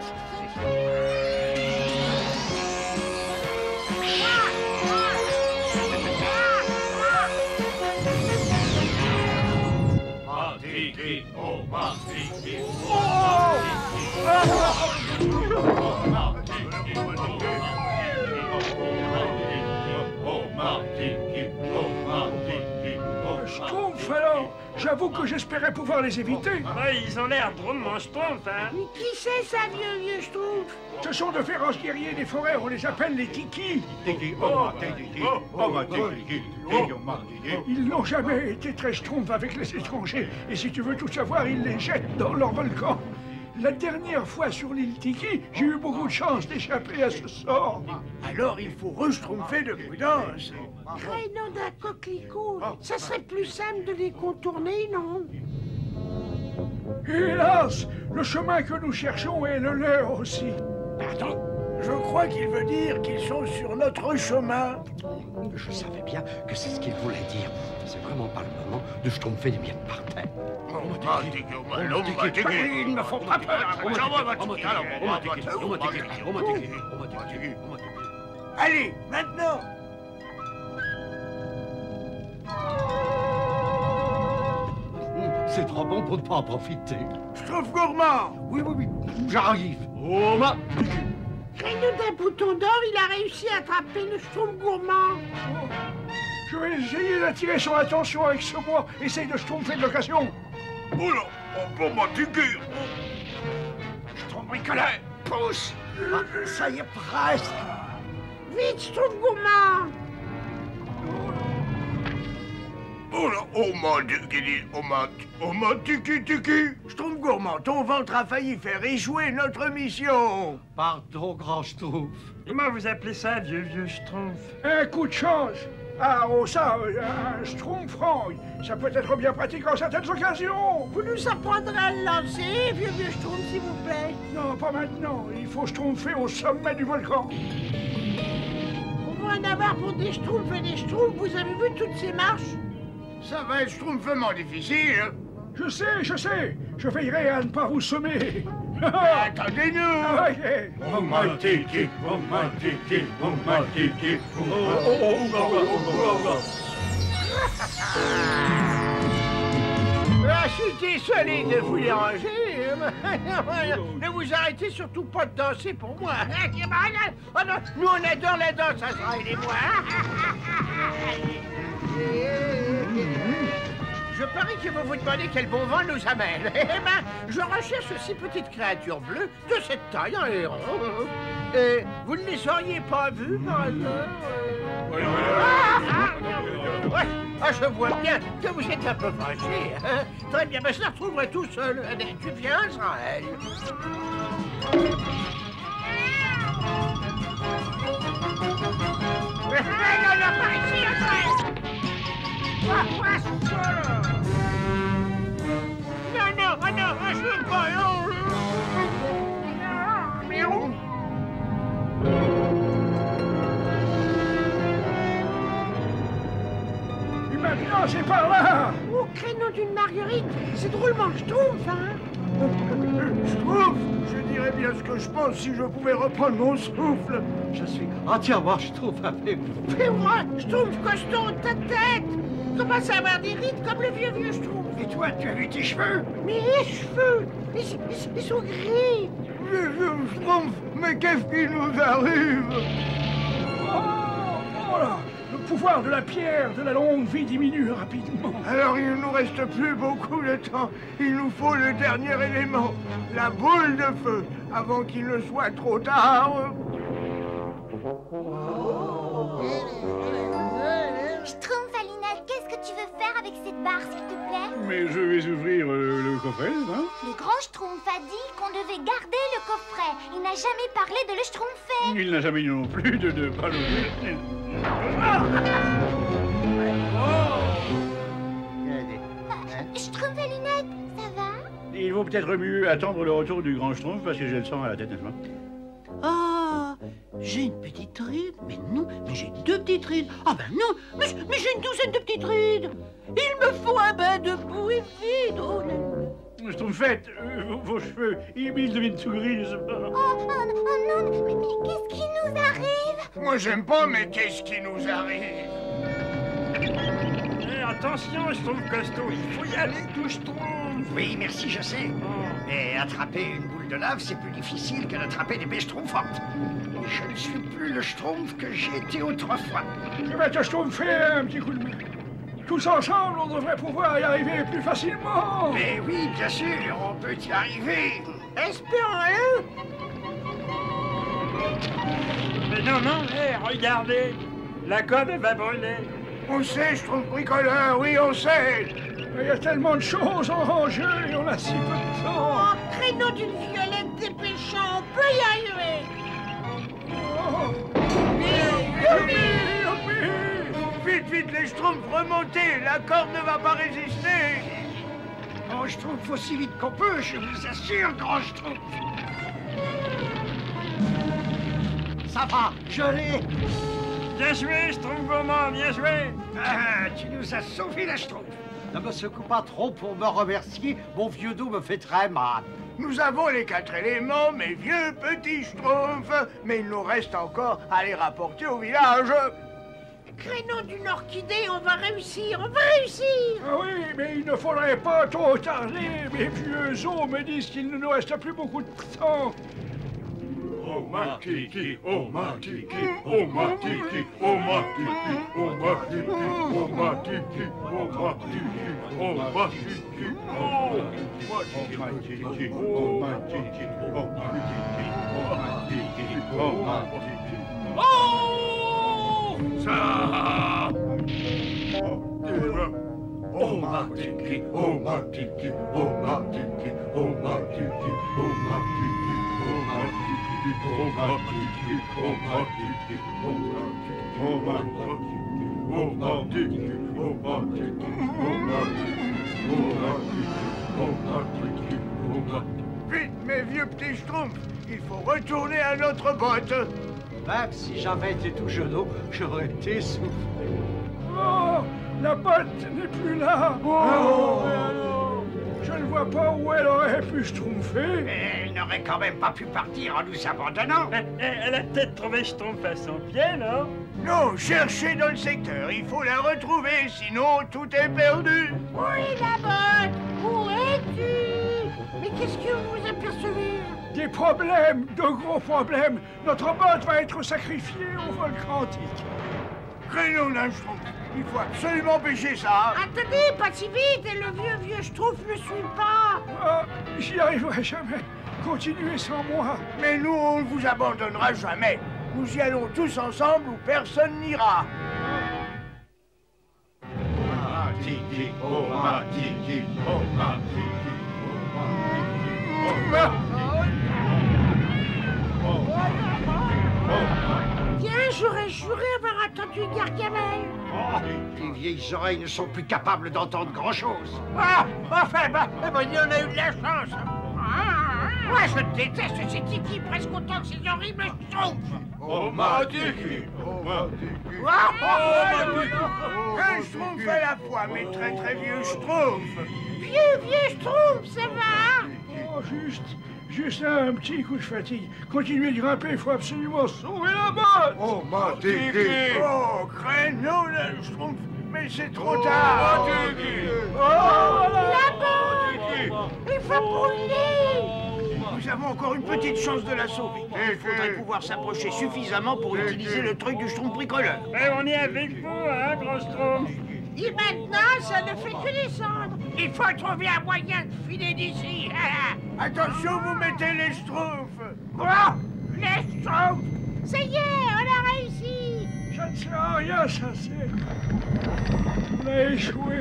Tiki, oh, ma tiki, oh, Schtroumpf, alors, j'avoue que j'espérais pouvoir les éviter. Ouais, ils ont l'air drôlement Schtroumpf, hein. Mais qui c'est ça, vieux Schtroumpf? Ce sont de féroces guerriers des forêts, on les appelle les Tiki. Tiki, oh, ma tiki, oh, ma tiki, oh, ma tiki. Ils n'ont jamais été très Schtroumpfs avec les étrangers, et si tu veux tout savoir, ils les jettent dans leur volcan. La dernière fois sur l'île Tiki, j'ai eu beaucoup de chance d'échapper à ce sort. Alors il faut re-schtroumpfer de prudence. Crénom d'un coquelicot, ça serait plus simple de les contourner, non? Hélas, le chemin que nous cherchons est le leur aussi. Pardon? Je crois qu'il veut dire qu'ils sont sur notre chemin. Je savais bien que c'est ce qu'il voulait dire. C'est vraiment pas le moment de schtroumpfer des miettes par terre. Il ne faut pas peur. Allez, maintenant. C'est trop bon pour ne pas en profiter. Schtroumpf gourmand. Oui, j'arrive. Oh, ma... Crénom d'un bouton d'or, il a réussi à attraper le Schtroumpf gourmand. Je vais essayer d'attirer son attention avec ce bois. Essaye de schtroumpfer de l'occasion. Oh là, on peut m'attiquer. Schtroumpf bricoleur, pousse. Ça y est presque. Vite, Schtroumpf gourmand. Oh là, oh ma tiki. Schtroumpf gourmand, ton ventre a failli faire échouer notre mission. Pardon, grand Schtroumpf. Comment vous appelez ça, vieux Schtroumpf? Un coup de chance. Ah, oh ça, un Schtroumpf franc. Ça peut être bien pratique en certaines occasions. Vous nous apprendrez à le lancer, vieux Schtroumpf, s'il vous plaît. Non, pas maintenant. Il faut schtroumpfer au sommet du volcan. On va en avoir pour des Schtroumpfs et des Schtroumpfs. Vous avez vu toutes ces marches? Ça va être schtroumpfement difficile. Je sais. Je veillerai à ne pas vous semer. Attendez-nous. Oh, ma tiki, oh, ma tiki, oh, ma tiki, Je suis désolé de vous déranger. Ne vous arrêtez surtout pas de danser pour moi. Oh non, nous on adore la danse, Azraël et moi. Je parie que vous vous demandez quel bon vent nous amène. Eh ben, je recherche ces petites créatures bleues de cette taille, un héron. Vous ne les auriez pas vues par hasard? Je vois bien que vous êtes un peu fâché. Hein? Très bien, mais je la retrouverai tout seul. Tu viens, Azraël? Non, par ici, Azraël! Non, je veux pas, Et maintenant, c'est par là. Oh, crénom d'une marguerite, c'est drôlement Schtroumpf, hein? Schtroumpf, je dirais bien ce que je pense si je pouvais reprendre mon souffle. Je suis entièrement Schtroumpf avec vous. C'est vrai, Schtroumpf costaud, ta tête! Commence à avoir des rides comme le vieux Schtroumpf. Et toi, tu as vu tes cheveux? Mais les cheveux, ils sont gris. Schtroumpf, mais qu'est-ce qui nous arrive? Oh là, le pouvoir de la pierre de la longue vie diminue rapidement. Alors il ne nous reste plus beaucoup de temps. Il nous faut le dernier élément, la boule de feu, avant qu'il ne soit trop tard. Schtroumpf, Alinette, qu'est-ce que tu veux faire avec cette barre, s'il te plaît? Mais je vais ouvrir le le coffret, hein? Le grand Schtroumpf a dit qu'on devait garder le coffret. Il n'a jamais parlé de le Schtroumpfer. Il n'a jamais dit non plus de parler. Schtroumpf à lunettes, ça va? Il vaut peut-être mieux attendre le retour du grand Schtroumpf parce que j'ai le sang à la tête, n'est-ce pas? Ah, j'ai une petite ride. Mais non, mais j'ai 2 petites rides. Ah ben non, mais j'ai une douzaine de petites rides. Il me faut un bain de boue et vide. Oh là là. Schtroumpfette, vos cheveux, ils deviennent tout gris, je sais pas. Oh non, mais qu'est-ce qui nous arrive? Moi, j'aime pas, mais qu'est-ce qui nous arrive? Attention, Schtroumpf costaud, il faut y aller tout Schtroumpf. Oui, merci, je sais. Mais attraper une boule de lave, c'est plus difficile que d'attraper des baies schtroumpfantes. Et je ne suis plus le Schtroumpf que j'ai été autrefois. Je vais te Schtroumpfer un petit coup de main. Tous ensemble, on devrait pouvoir y arriver plus facilement. Mais oui, bien sûr, on peut y arriver. Espérons-le. Mais non, regardez, la corde elle va brûler. On sait, Schtroumpf bricoleur, oui, on sait. Il y a tellement de choses en jeu et on a si peu de temps. Oh, créneau d'une violette dépêchant, on peut y arriver. Vite, les Schtroumpfs, remontez, la corde ne va pas résister. Oh, Schtroumpf aussi vite qu'on peut, je vous assure, grand Schtroumpf. Ça va, je l'ai. Bien joué, Schtroumpf gourmand, bien joué. Ah, tu nous as sauvé la Schtroumpf. Ne me secoue pas trop pour me remercier, mon vieux dos me fait très mal. Nous avons les 4 éléments, mes vieux petits Schtroumpfs, mais il nous reste encore à les rapporter au village. Créneau d'une orchidée, on va réussir. Ah oui, mais il ne faudrait pas trop tarder. Mes vieux os me disent qu'il ne nous reste plus beaucoup de temps. Oh ma tiki, oh ma tiki, oh ma tiki, oh ma tiki, oh ma tiki, oh ma tiki, oh ma tiki, oh ma tiki, oh ma tiki, oh ma tiki, oh ma tiki, oh ma tiki. Oh! Ça! Oh ma tiki, oh ma tiki, oh ma tiki, oh ma tiki, oh ma tiki, oh ma tiki. Oh ma tiki, oh ma tiki, oh ma tiki, oh ma tiki, oh ma tiki, oh ma tiki, oh ma tiki. Vite, mes vieux petits Schtroumpfs, il faut retourner à notre botte. Même si j'avais été tout genou, j'aurais été soufflé. Oh, la botte n'est plus là. Oh, je ne vois pas où elle aurait pu Schtroumpfer. Mais elle n'aurait quand même pas pu partir en nous abandonnant. Elle a peut-être trouvé Schtroumpf à son pied, non? Non, cherchez dans le secteur, il faut la retrouver, sinon tout est perdu. Oui, la botte, où es-tu? Mais qu'est-ce que vous apercevez? Des problèmes, de gros problèmes. Notre botte va être sacrifiée au volcan antique. Créneau d'un Schtroumpf, il faut absolument pêcher ça. Attendez, pas si vite, le vieux Schtroumpf ne suit pas. Ah, j'y arriverai jamais. Continuez sans moi. Mais nous, on ne vous abandonnera jamais. Nous y allons tous ensemble où personne n'ira. Ma tiki, oh ma tiki, oh ma tiki, oh ma tiki, Tiens, j'aurais juré avoir entendu Gargamel. Oh, tes vieilles oreilles ne sont plus capables d'entendre grand-chose. Ah, enfin, on a eu de la chance. Moi, je déteste ces tiki presque autant que ces horribles Schtroumpfs. oh ma tiki, oh ma tiki, Un Schtroumpf à la fois, mais très vieux Schtroumpf. Vieux Schtroumpf, ça va? Oh, juste un petit coup de fatigue. Continuez de grimper, il faut absolument sauver la botte. oh ma tiki, Oh, créneau d'un Schtroumpf, mais c'est trop tard. La botte! Il faut brûler! Nous avons encore une petite chance de la sauver. Il faudrait pouvoir s'approcher suffisamment pour utiliser le truc du Schtroumpf bricoleur. Et on est avec vous, hein, gros Schtroumpf? Et maintenant, ça ne fait que descendre. Il faut trouver un moyen de filer d'ici. Attention, vous mettez les Schtroumpfs. Quoi? Les Schtroumpfs? Ça y est, on a réussi. Ça ne sert à rien, ça c'est. On a échoué.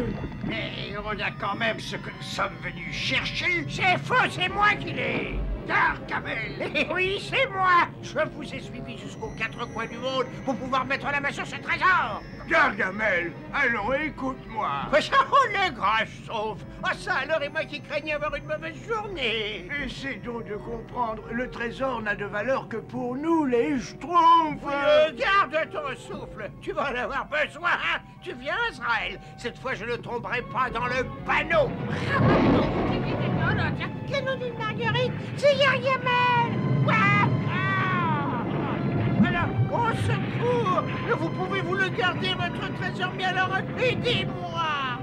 Mais on a quand même ce que nous sommes venus chercher. C'est faux, c'est moi qui l'ai. Gargamel. Eh oui, c'est moi. Je vous ai suivi jusqu'aux quatre coins du monde pour pouvoir mettre la main sur ce trésor. Gargamel, allons, écoute-moi. Oh, le grand sauf. Ah ça alors, et moi qui craignais avoir une mauvaise journée. Essaie donc de comprendre, le trésor n'a de valeur que pour nous, les Schtroumpfs. Garde ton souffle, tu vas en avoir besoin. Tu viens, Azraël. Cette fois, je ne tomberai pas dans le panneau. Canon d'une marguerite, c'est Gargamel. Alors, au secours. Vous pouvez-vous le garder, votre trésor, mais alors aidez-moi.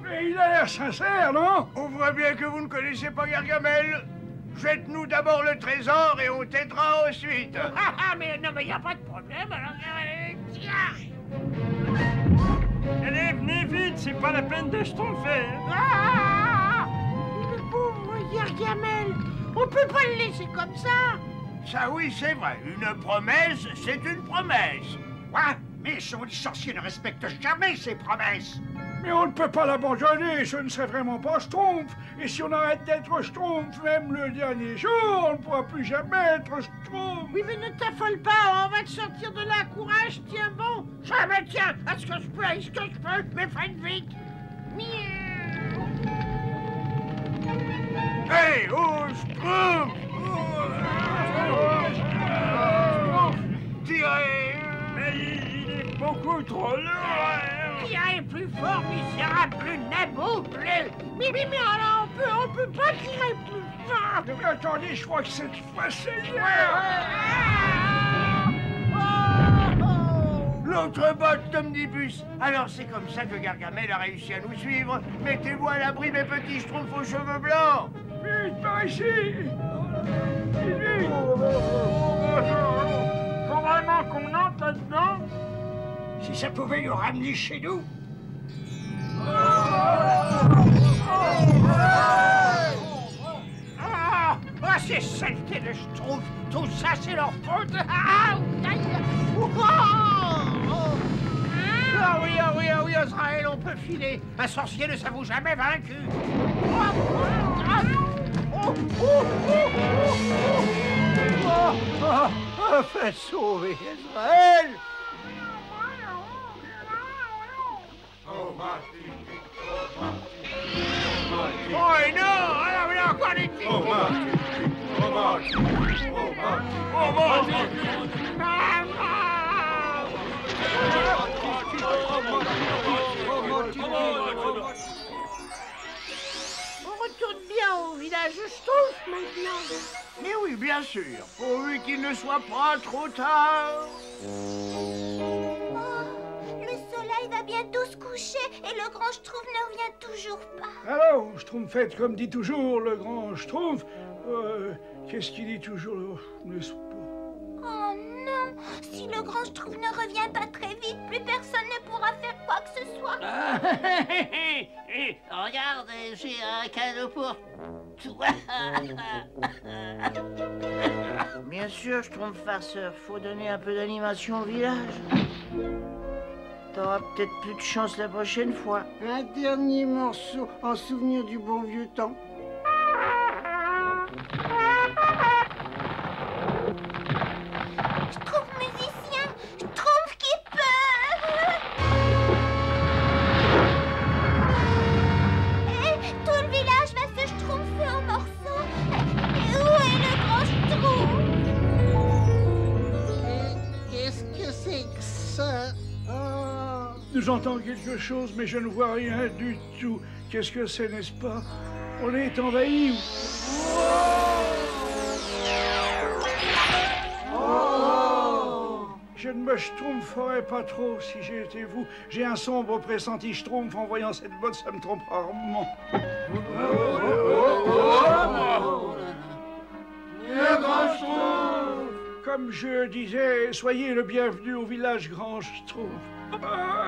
Mais il a l'air sincère, non? On voit bien que vous ne connaissez pas Gargamel. Jette-nous d'abord le trésor et on t'aidera ensuite. Mais non, mais il n'y a pas de problème, alors... Tiens. Allez, venez vite, c'est pas la peine de schtroumpfer. Le pauvre Gargamel, on peut pas le laisser comme ça. Ça oui, c'est vrai. Une promesse, c'est une promesse. Quoi? Mais son sorcier ne respecte jamais ses promesses. Mais on ne peut pas l'abandonner, ce ne serait vraiment pas Schtroumpf. Et si on arrête d'être Schtroumpf, même le dernier jour, on ne pourra plus jamais être Schtroumpf. Oui, mais ne t'affole pas, on va te sortir de là. Courage, tiens bon. Je me tiens, à ce que je peux, mais faites vite. Hey, oh, Schtroumpf! Tirez! Mais il est beaucoup trop lourd. Tirez plus fort, misérable, plus nabot, plus... Mais alors on peut pas tirer plus fort. Mais attendez, je crois que cette fois c'est L'autre botte d'omnibus. Alors c'est comme ça que Gargamel a réussi à nous suivre. Mettez-vous à l'abri, mes petits Schtroumpfs aux cheveux blancs. Vite, par ici. Vite. Faut vraiment qu'on entre là-dedans? Si ça pouvait nous ramener chez nous. Ces saletés de Schtroumpfs, tout ça c'est leur faute. Oui, Azraël, on peut filer. Un sorcier ne s'avoue jamais vaincu. Enfin sauvé, Azraël. Oh non! Alors, il y a encore des petits... On retourne bien au village Schtroumpf maintenant. Mais oui, bien sûr, pourvu qu'il ne soit pas trop tard. Le soleil va bientôt se coucher et le grand Schtroumpf ne revient toujours pas. Alors, Schtroumpfette, comme dit toujours le grand Schtroumpf, qu'est-ce qu'il dit toujours, n'est-ce pas? Oh non! Si le grand Schtroumpf ne revient pas très vite, plus personne ne pourra faire quoi que ce soit. Regarde, j'ai un cadeau pour toi. Bien sûr, Schtroumpf farceur, faut donner un peu d'animation au village. T'auras peut-être plus de chance la prochaine fois. Un dernier morceau en souvenir du bon vieux temps. Schtroumpf musicien, Schtroumpf qui peut. Et tout le village va se schtroumpfer en morceaux. Et où est le grand Schtroumpf? Qu'est-ce que c'est que ça? J'entends quelque chose, mais je ne vois rien du tout. Qu'est-ce que c'est, n'est-ce pas? On est envahi. Je ne me schtroumpferais pas trop si j'étais vous. J'ai un sombre pressenti schtroumpf en voyant cette botte, ça me trompe rarement. Le grand Schtroumpf! Comme je disais, soyez le bienvenu au village Grand Schtroumpf.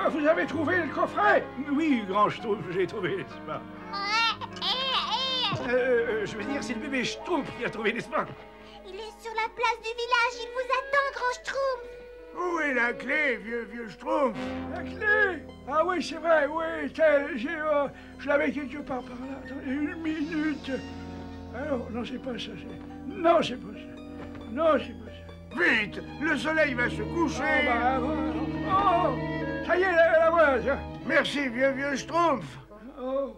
Vous avez trouvé le coffret? Oui, Grand Schtroumpf, j'ai trouvé, n'est-ce pas? Je veux dire, c'est le bébé Schtroumpf qui a trouvé, n'est-ce pas? Il est sur la place du village, il vous attend, grand Schtroumpf. Où est la clé, vieux Schtroumpf? La clé? Ah oui, c'est vrai, oui, je l'avais quelque part par là. Attendez, 1 minute. Alors, non, c'est pas ça, Non, c'est pas ça. Non, c'est pas ça. Vite, le soleil va se coucher. Oh, ça y est, la voilà, tiens. Merci, vieux Schtroumpf. Oh.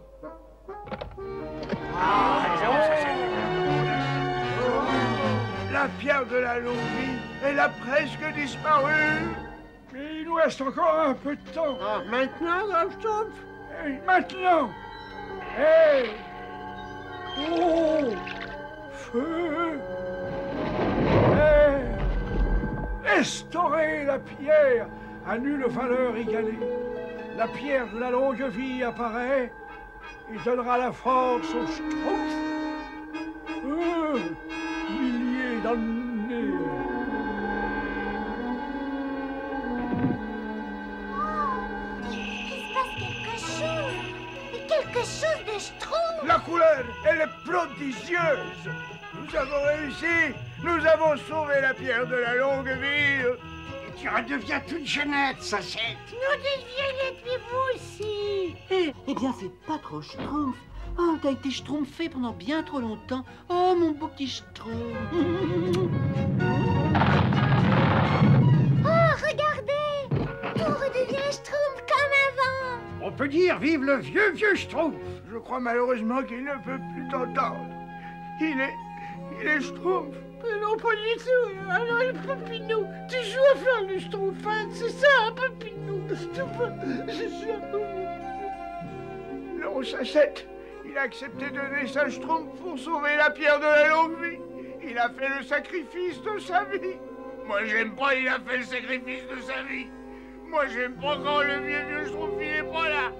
La pierre de la longue vie, elle a presque disparu. Mais il nous reste encore un peu de temps. Ah, maintenant, grand Schtroumpf? Maintenant. Hey. Oh. Feu. Hey. Restaurer la pierre à nulle valeur égalée. La pierre de la longue vie apparaît et donnera la force au Schtroumpf. Milliers d'années. Il se passe quelque chose. Mais quelque chose de Schtroumpf. La couleur, elle est prodigieuse. Nous avons réussi. Nous avons sauvé la pierre de la longue vie. Et tu redeviens toute jeunette, Sachette. Nous devions et vous aussi. Eh bien, c'est pas trop Schtroumpf. Oh, t'as été schtroumpfé pendant bien trop longtemps. Oh, mon beau petit Schtroumpf. Oh, regardez. Tout redevient Schtroumpf comme avant. On peut dire vive le vieux Schtroumpf. Je crois malheureusement qu'il ne peut plus t'entendre. Il est Schtroumpf. Mais non, pas du tout. Alors, le Papinou, tu joues à faire le Schtroumpfette, c'est ça, un Papinou. C'est ça. Non, Sachette. Il a accepté de donner sa Schtroumpf pour sauver la pierre de la longue vie. Il a fait le sacrifice de sa vie. Moi, j'aime pas, il a fait le sacrifice de sa vie. Moi, j'aime pas quand le vieux Schtroumpf, il est pas là.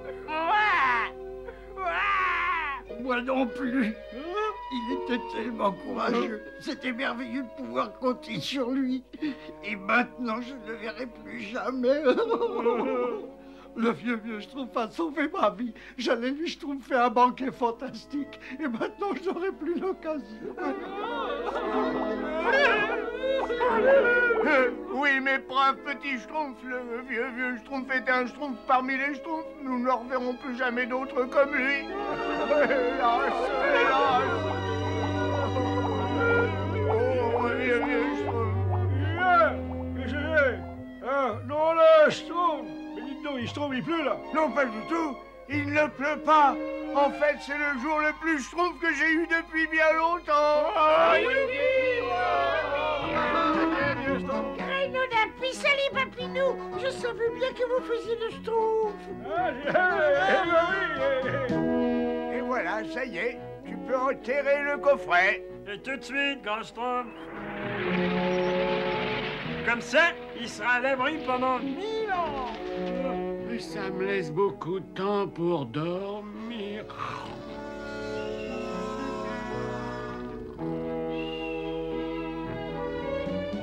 Moi non plus. Il était tellement courageux. C'était merveilleux de pouvoir compter sur lui. Et maintenant, je ne le verrai plus jamais. Le vieux Schtroumpf a sauvé ma vie. J'allais lui Schtroumpfer un banquet fantastique. Et maintenant, je n'aurai plus l'occasion. Oui, mais brave petit Schtroumpf, le vieux Schtroumpf était un Schtroumpf parmi les Schtroumpfs. Nous ne reverrons plus jamais d'autres comme lui. Hélas, hélas. Oh, vieux Schtroumpf. Non, là, Schtroumpf. Mais dites donc, il Schtroumpf, il pleut, là. Non, pas du tout. Il ne pleut pas. En fait, c'est le jour le plus Schtroumpf que j'ai eu depuis bien longtemps. Créneau d'appui, salut Papinou. Je savais bien que vous faisiez le Schtroumpf. Et voilà, ça y est. Tu peux enterrer le coffret. Et tout de suite, grand Schtroumpf. Comme ça, il sera à l'abri pendant 1000 ans. Mais ça me laisse beaucoup de temps pour dormir.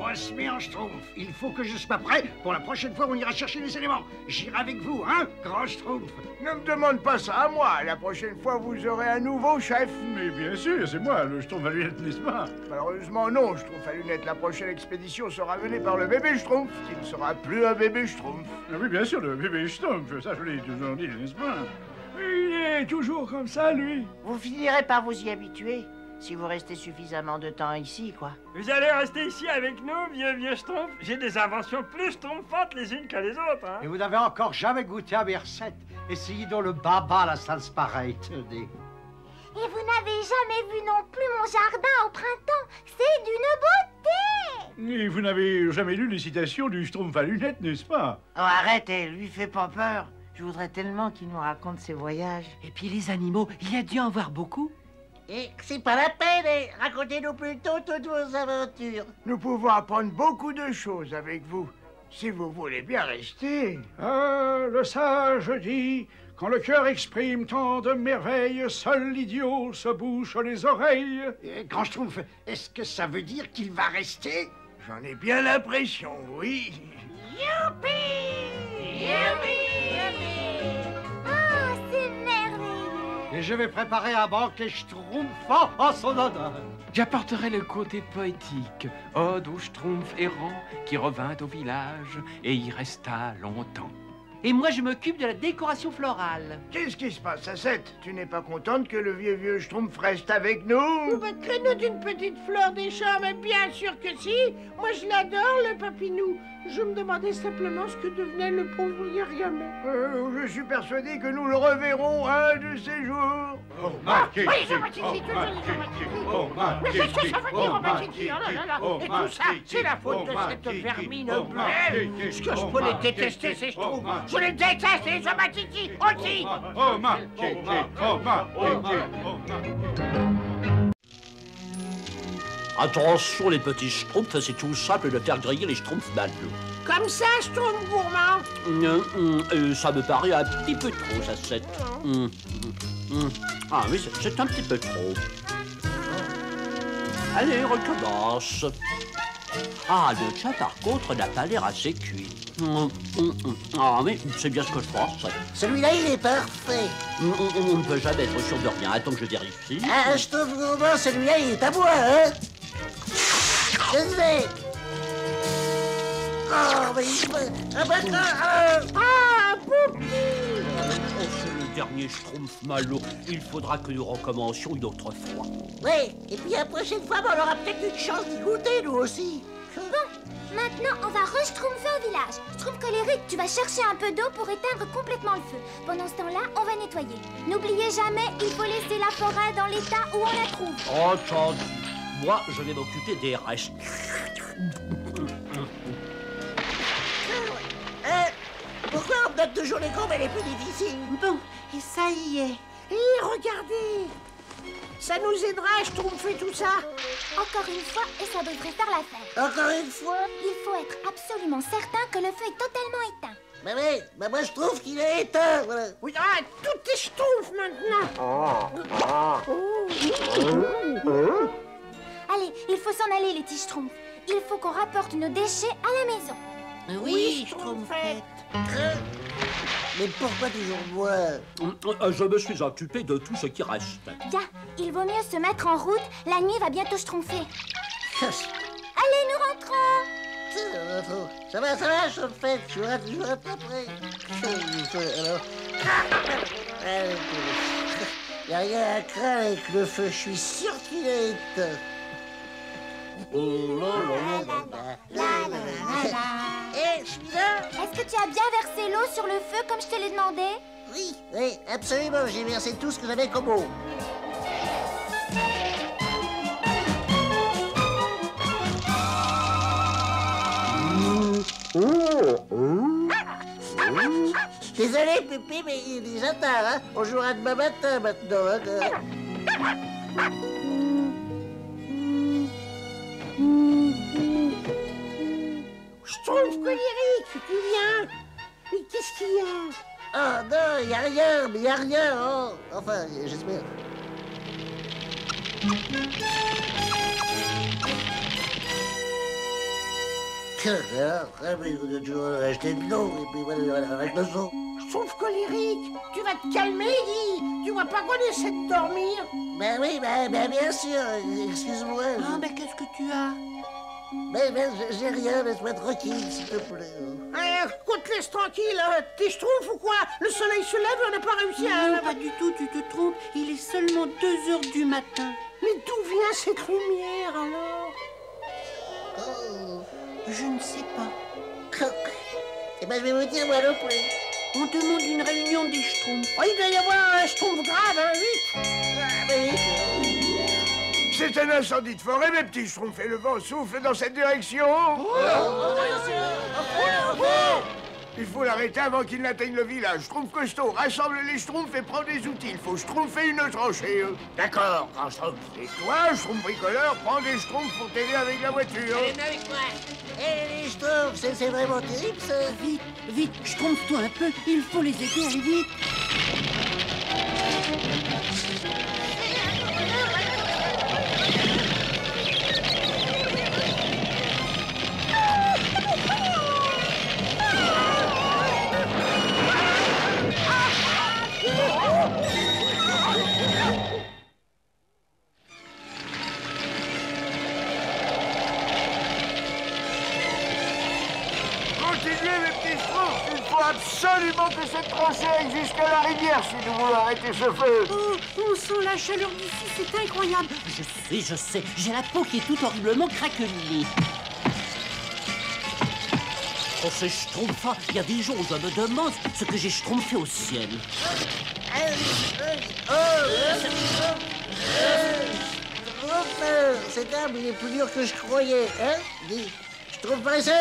On se met en Schtroumpf. Il faut que je sois prêt pour la prochaine fois où on ira chercher les éléments. J'irai avec vous, hein, grand Schtroumpf. Ne me demande pas ça à moi. La prochaine fois, vous aurez un nouveau chef. Mais bien sûr, c'est moi, le Schtroumpf à lunettes, n'est-ce pas? Malheureusement, non, Schtroumpf à lunettes. La prochaine expédition sera menée par le bébé Schtroumpf, qui ne sera plus un bébé Schtroumpf. Ah oui, bien sûr, le bébé Schtroumpf, ça je l'ai toujours dit, n'est-ce pas? Il est toujours comme ça, lui. Vous finirez par vous y habituer, si vous restez suffisamment de temps ici, quoi. Vous allez rester ici avec nous, vieux Schtroumpf. J'ai des inventions plus schtroumpfantes les unes que les autres, hein. Et vous n'avez encore jamais goûté à mes recettes. Essayez donc le baba, la salse pareille, tenez. Et vous n'avez jamais vu non plus mon jardin au printemps. C'est d'une beauté. Et vous n'avez jamais lu les citations du Schtroumpf à lunettes, n'est-ce pas? Oh, arrêtez, lui fait pas peur. Je voudrais tellement qu'il nous raconte ses voyages. Et puis les animaux, il y a dû en voir beaucoup. Et c'est pas la peine, racontez-nous plutôt toutes vos aventures. Nous pouvons apprendre beaucoup de choses avec vous, si vous voulez bien rester. Le sage dit, quand le cœur exprime tant de merveilles, seul l'idiot se bouche les oreilles. Grand Schtroumpf, est-ce que ça veut dire qu'il va rester? J'en ai bien l'impression, oui. Youpi! Youpi! Ah, c'est merveilleux. Et je vais préparer un banquet schtroumpfant en son honneur. J'apporterai le côté poétique, ode au schtroumpf errant qui revint au village et y resta longtemps. Et moi, je m'occupe de la décoration florale. Qu'est-ce qui se passe, Assette? Tu n'es pas contente que le vieux Schtroumpf reste avec nous? Crée-nous d'une petite fleur des champs, mais bien sûr que si. Moi, je l'adore, le papinou. Je me demandais simplement ce que devenait le pauvre Gargamel. Je suis persuadé que nous le reverrons un de ces jours. Oh, Mais qu'est-ce que ça veut dire, Romatiti? Et tout ça, c'est la faute de cette vermine bleue. Ce que je peux les détester, ces Schtroumpfs. Je les déteste, les Romatiti, aussi. Attention les petits schtroumpfs, c'est tout simple de faire griller les schtroumpfs mal. Comme ça, Schtroumpf gourmand. Ça me paraît un petit peu trop, ça c'est. Ah oui, c'est un petit peu trop. Allez, recommence. Ah, le chat par contre n'a pas l'air assez cuit. Ah mais c'est bien ce que je pense. Celui-là, il est parfait. On ne peut jamais être sûr de rien. Attends que je vérifie. Ah, je trouve gourmand, celui-là, il est à moi, hein. Je sais. Oh, mais il faut... C'est le dernier schtroumpf malo. Il faudra que nous recommencions une autre fois. Oui, et puis la prochaine fois, on aura peut-être une chance d'y goûter, nous aussi. Bon, maintenant, on va re-schtroumpfer au village. Schtroumpf colérique, tu vas chercher un peu d'eau pour éteindre complètement le feu. Pendant ce temps-là, on va nettoyer. N'oubliez jamais, il faut laisser la forêt dans l'état où on la trouve. Entendu. Moi, je vais m'occuper des restes. Pourquoi on me donne toujours les courbes les plus difficiles? Bon, et ça y est. Et regardez, ça nous aidera à schtroumpfer tout ça. Encore une fois, et ça devrait faire l'affaire. Encore une fois? Il faut être absolument certain que le feu est totalement éteint. Bah oui, bah moi je trouve qu'il est éteint, voilà. Oui, ah, tout est schtroumpf maintenant. Allez, il faut s'en aller, les petits schtroumpfs. Il faut qu'on rapporte nos déchets à la maison. Oui, schtroumpfette. Mais pourquoi toujours moi? Je me suis occupé de tout ce qui reste. Bien, il vaut mieux se mettre en route. La nuit va bientôt schtroumpfer. Allez, nous rentrons. Ça va, schtroumpfette. Je vous rattraperai. Alors... Il n'y a rien à craindre avec le feu. Je suis sûr qu'il est éteint. Je suis là. Est-ce que tu as bien versé l'eau sur le feu comme je te l'ai demandé? Oui, absolument. J'ai versé tout ce que j'avais comme eau. Désolé, Pépé, mais il est déjà tard, hein. On jouera demain matin, maintenant, hein. Schtroumpf colérique, tu viens? Mais qu'est-ce qu'il y a? Oh non, il n'y a rien, mais il n'y a rien, oh. Enfin, j'espère. On a toujours acheté de l'eau, et puis voilà, avec le son. Schtroumpf colérique, tu vas te calmer, Guy. Tu vois pas qu'on essaie de dormir? Ben oui, bien sûr, excuse-moi. Ah, mais qu'est-ce que tu as? Mais j'ai rien, laisse-moi tranquille, s'il te plaît. Qu'on te laisse tranquille, t'es schtroumpf ou quoi? Le soleil se lève et on n'a pas réussi à... Non, pas du tout, tu te trompes. Il est seulement 2 heures du matin. Mais d'où vient cette lumière, alors? Je ne sais pas. Eh ben, je vais vous dire, moi non plus. On demande une réunion des schtroumpfs. Oh, il doit y avoir un schtroumpf grave, hein, vite. C'est un incendie de forêt, mes petits schtroumpfs, et le vent souffle dans cette direction. Il faut l'arrêter avant qu'il n'atteigne le village. Schtroumpf costaud, rassemble les schtroumpfs et prends des outils. Il faut schtroumpfer une tranchée. D'accord, grand schtroumpf. Et toi, schtroumpf bricoleur, prends des schtroumpfs pour t'aider avec la voiture. Allez, viens avec moi. Les schtroumpfs, c'est vraiment terrible, ça. Vite, schtroumpf-toi un peu. Il faut les aider, allez vite. absolument que cette tranchée aille jusqu'à la rivière si nous voulons arrêter ce feu. On sent la chaleur d'ici, c'est incroyable. Je sais, j'ai la peau qui est tout horriblement craquelée. Oh, ces schtroumpfs, il y a des jours où je me demande ce que j'ai schtroumpfé au ciel. Cet arbre, il est plus dur que je croyais, hein? Dis, je trouve pressé.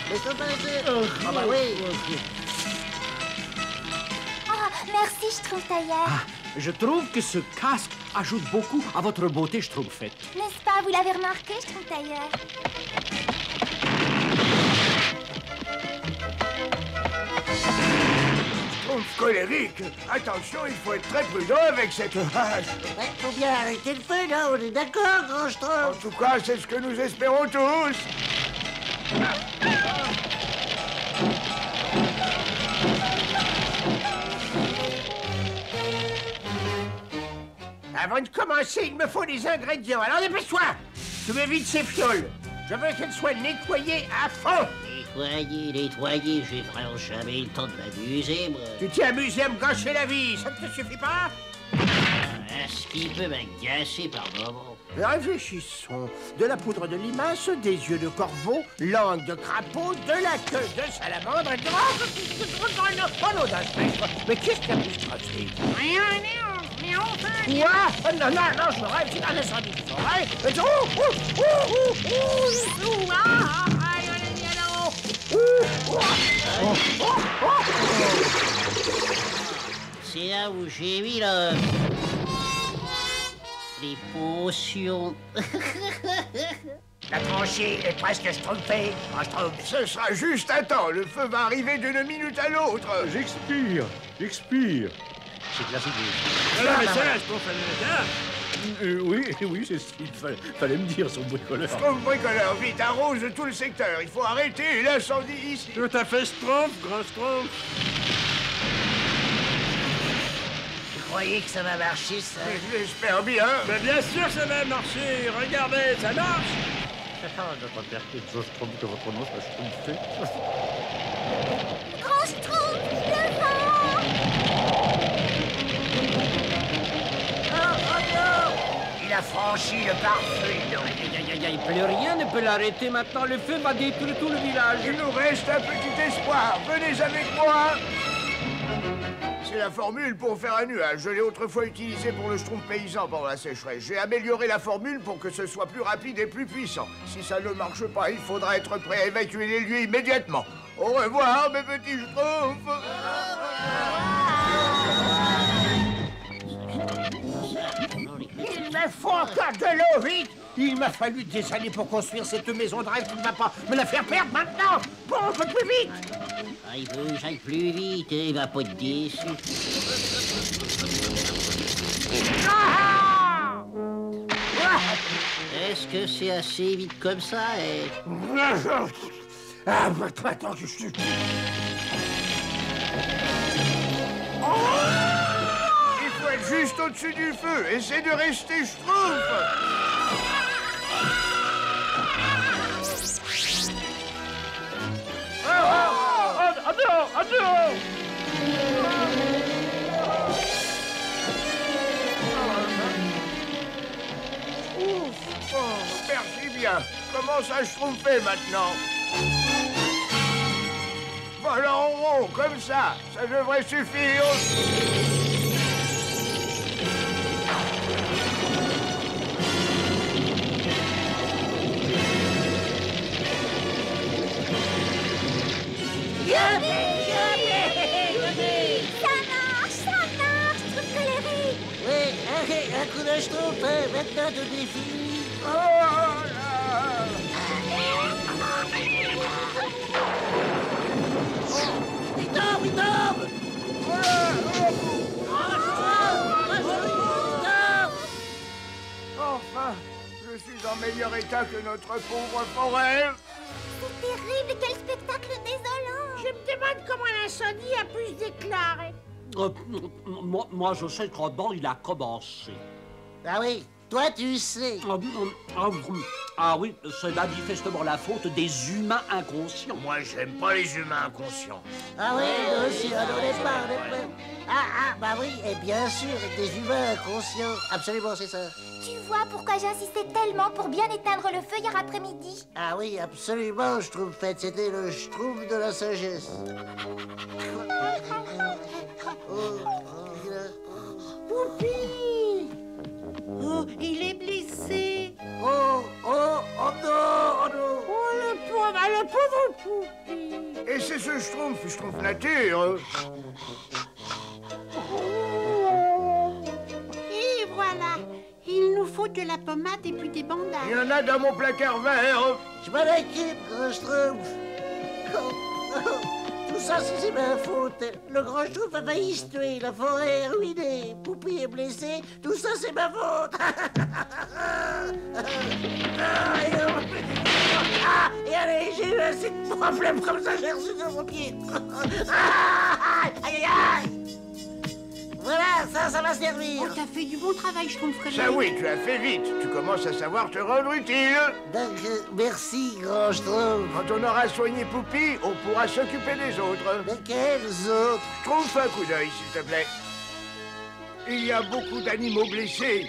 Laisse-toi passer. Ah bah oui. Oh, merci, Schtroumpf-tailleur. Je trouve que ce casque ajoute beaucoup à votre beauté schtroumpfette. N'est-ce pas? Vous l'avez remarqué, Schtroumpf-tailleur? Schtroumpf colérique. Attention, il faut être très prudent avec cette hache. Ouais, faut bien arrêter le feu, là, on est d'accord, grand Schtroumpf? En tout cas, c'est ce que nous espérons tous. Avant de commencer, il me faut des ingrédients. Alors dépêche-toi. Tu m'évites ces fioles. Je veux qu'elles soient nettoyées à fond. Nettoyer, j'ai vraiment jamais eu le temps de m'amuser, moi. Tu t'es amusé à me gâcher la vie, ça ne te suffit pas? Ce qui peut m'agacer par moments. Réfléchissons. De la poudre de limace, des yeux de corbeau, langue de crapaud, de la queue de salamandre et de... Oh non, d'un spectre. Mais qu'est-ce qu'il y a pu se tracer? Quoi? Oh, non, je me rêve, c'est un incendie de forêt. C'est là où j'ai mis les potions. La tranchée est presque schtroumpfée. Ce sera juste à temps. Le feu va arriver d'une minute à l'autre. J'expire. C'est classique. Alors, mais ça, Schtroumpf, oui, c'est ce qu'il fallait me dire, son bricoleur. Schtroumpf bricoleur, vite, arrose tout le secteur. Il faut arrêter l'incendie ici. Tout à fait, Schtroumpf, grand Schtroumpf. Vous croyez que ça va marcher, ça? J'espère bien. Mais bien sûr, ça va marcher. Regardez, ça marche. Notre père, quelque chose que votre nom soit schtroumpfé. Grand Schtroumpf, le vent! Il a franchi le pare-feu. Plus rien ne peut l'arrêter maintenant. Le feu va détruire tout le village. Il nous reste un petit espoir. Venez avec moi. C'est la formule pour faire un nuage. Je l'ai autrefois utilisée pour le schtroumpf paysan pendant la sécheresse. J'ai amélioré la formule pour que ce soit plus rapide et plus puissant. Si ça ne marche pas, il faudra être prêt à évacuer les lieux immédiatement. Au revoir, mes petits schtroumpfs. Il me faut encore de l'eau, vite! Il m'a fallu des années pour construire cette maison de rêve. Tu ne vas pas me la faire perdre maintenant! Bon, on peut plus vite! Il veut que j'aille plus vite, il va pas être déçu. Est-ce que c'est assez vite comme ça? Ah, maintenant que je suis... Il faut être juste au-dessus du feu. Essaie de rester schtroumpf. Adieu! Ouf! Oh, merci bien. Comment ça schtroumpfer maintenant? Voilà en rond, comme ça. Ça devrait suffire. Un coup de schtroumpf, maintenant tout est fini. Oh là! Il tombe! Enfin, je suis en meilleur état que notre pauvre forêt. C'est terrible, quel spectacle désolant! Je me demande comment l'incendie a pu se déclarer. Moi, je sais comment il a commencé. Ah oui, Toi, tu sais. Ah oui, c'est manifestement la faute des humains inconscients. Moi, j'aime pas les humains inconscients. Ah oui, nous aussi, on n'est pas. Bah oui, et bien sûr, des humains inconscients. Absolument, c'est ça. Tu vois pourquoi j'insistais tellement pour bien éteindre le feu hier après-midi? Ah oui, absolument, Schtroumpfette. C'était le Schtroumpf de la sagesse. Poupi! Oh, il est blessé. Oh non, oh non. Oh, le pauvre Poupi. Et c'est ce Schtroumpf nature. Et voilà. Il nous faut de la pommade et puis des bandages. Il y en a dans mon placard vert. Je m'en occupe, grand Schtroumpf. Tout ça, c'est ma faute. Le grand Schtroumpf a failli se tuer, la forêt est ruinée, Poupi est blessé, tout ça, c'est ma faute. Et allez, j'ai eu assez de problèmes comme ça, j'ai reçu dans mon pied. Aïe, aïe, aïe. Voilà, ça va servir. Oh, t'as fait du bon travail, Schtroumpf. Ça oui, tu as fait vite. Tu commences à savoir te rendre utile. Donc, merci, grand Schtroumpf. Quand on aura soigné Poupi, on pourra s'occuper des autres. Mais quels autres? Schtroumpf, un coup d'œil, s'il te plaît. Il y a beaucoup d'animaux blessés.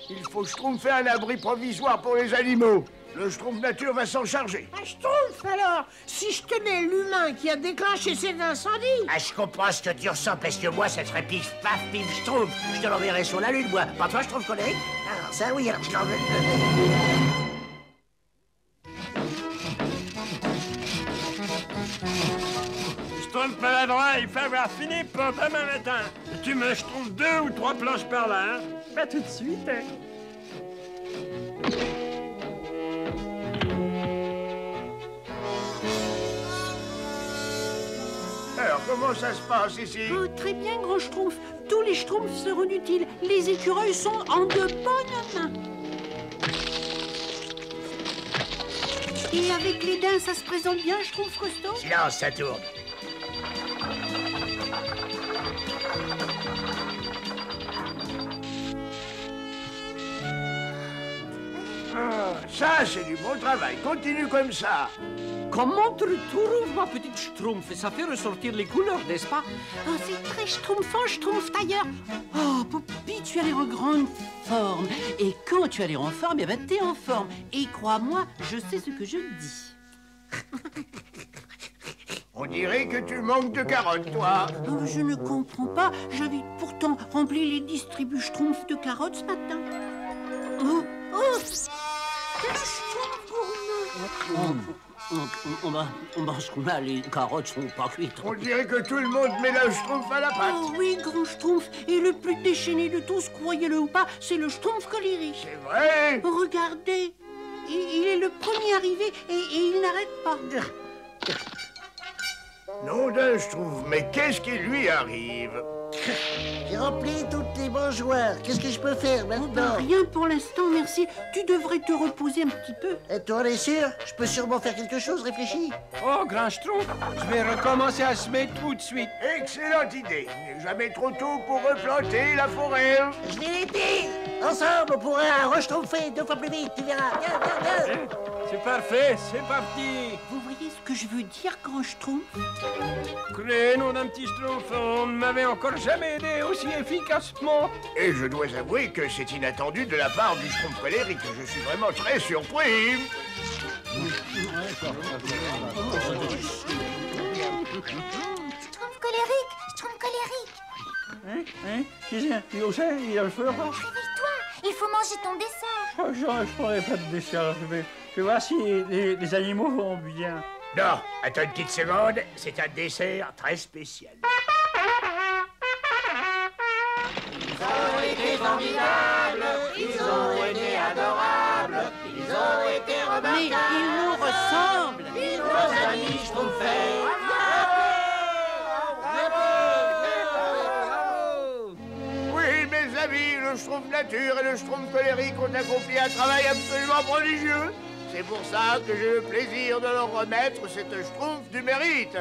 Il faut Schtroumpfer un abri provisoire pour les animaux. Le Schtroumpf nature va s'en charger. Un Schtroumpf, alors? Si je tenais l'humain qui a déclenché cet incendie? Ah, je comprends ce que tu ressens, parce que moi, ça serait pif, paf, pif, Schtroumpf. Je te l'enverrai sur la lune, moi. Pas toi, Schtroumpf collègue? Alors, ça oui, alors je l'enverrai. Schtroumpf maladroit, il faut avoir fini pour demain matin. Tu me Schtroumpf 2 ou 3 planches par là, hein? Pas tout de suite, hein? Alors, comment ça se passe ici? Oh, très bien, grand Schtroumpf. Tous les Schtroumpfs seront utiles. Les écureuils sont en de bonnes mains. Et avec les daims, ça se présente bien, Schtroumpf costaud? Silence, ça tourne. Ça, c'est du bon travail. Continue comme ça. Comment tu retrouves ma petite Schtroumpf? Ça fait ressortir les couleurs, n'est-ce pas? Oh, c'est très Schtroumpfant, Schtroumpf tailleur. Oh, Poupi, tu as l'air en grande forme. Et quand tu as l'air en forme, eh ben t'es en forme. Et crois-moi, je sais ce que je dis. On dirait que tu manques de carottes, toi. Oh, je ne comprends pas. J'avais pourtant rempli les distribus Schtroumpf de carottes ce matin. Oh, oh, le Schtroumpf gourmand. Parce qu'on a les carottes sont pas cuites. On dirait que tout le monde met le Schtroumpf à la pâte. Oh oui, grand Schtroumpf. Et le plus déchaîné de tous, croyez-le ou pas, c'est le Schtroumpf colérique. C'est vrai? Regardez. Il est le premier arrivé et il n'arrête pas. Nom d'un Schtroumpf, mais qu'est-ce qui lui arrive? J'ai rempli toutes les mangeoires. Qu'est-ce que je peux faire maintenant? Rien pour l'instant, merci. Tu devrais te reposer un petit peu. Et toi, on est sûr? Je peux sûrement faire quelque chose, réfléchis. Oh, grand Schtroumpf, je vais recommencer à semer tout de suite. Excellente idée. Il n'est jamais trop tôt pour replanter la forêt. Je vais l'aider. Ensemble, on pourra re-schtroumpfer 2 fois plus vite, tu verras. Viens, viens, viens. C'est parfait, c'est parti. Vous voyez ce que je veux dire, grand Schtroumpf? Crénom d'un petit Schtroumpf, on ne m'avait encore jamais aidé aussi efficacement. Et je dois avouer que c'est inattendu de la part du Schtroumpf colérique. Je suis vraiment très surpris. Schtroumpf colérique, Schtroumpf colérique. Où c'est? Il a le feu, quoi? Réveille-toi, il faut manger ton dessert. Je prendrai pas de dessert. Je vais voir si les animaux vont bien. Non, attends une petite seconde, c'est un dessert très spécial. Ils ont été formidables, ils ont été adorables, ils ont été remarquables. Mais ils nous ressemblent. Nos amis Schtroumpfers. Oui, mes amis, le Schtroumpf nature et le Schtroumpf colérique ont accompli un travail absolument prodigieux. C'est pour ça que j'ai le plaisir de leur remettre cette Schtroumpf du mérite.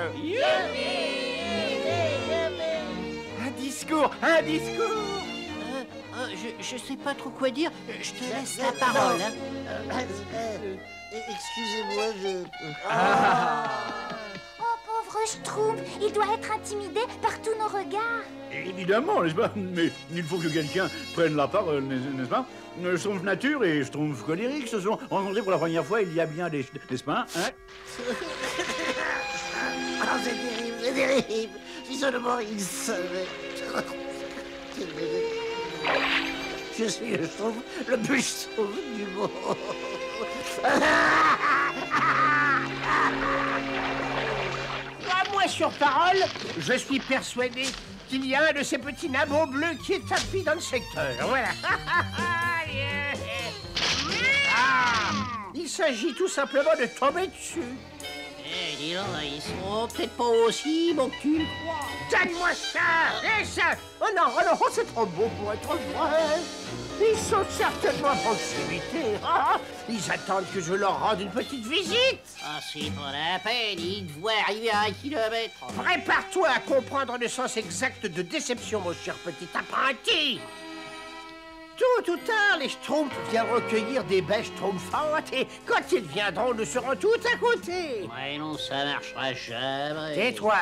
Un discours, un discours. je sais pas trop quoi dire. Je te laisse la parole. Hein. Excusez-moi, Oh, pauvre Schtroumpf, il doit être intimidé par tous nos regards. Évidemment, n'est-ce pas? Mais il faut que quelqu'un prenne la parole, n'est-ce pas? Schtroumpf nature et Schtroumpf colérique se sont rencontrés pour la première fois il y a bien des... n'est-ce pas, hein? Oh, c'est terrible. Si seulement il savait. Je suis le Schtroumpf, le plus Schtroumpf du monde. Moi, sur parole, je suis persuadé qu'il y a un de ces petits nabots bleus qui est tapis dans le secteur. Voilà. Il s'agit tout simplement de tomber dessus. Eh, dis donc, ils seront peut-être pas aussi bons que tu le crois. Donne-moi ça! Et ça! Oh non, c'est trop beau pour être vrai. Ils sont certainement à proximité. Ils attendent que je leur rende une petite visite. Ah, c'est pas la peine, ils te voient arriver à 1 kilomètre. Prépare-toi à comprendre le sens exact de déception, mon cher petit apprenti. Tôt ou tard, les Schtroumpfs viennent recueillir des bêtes schtroumpfantes et quand ils viendront, nous serons tous à côté. Ouais, non, ça marchera jamais. Tais-toi.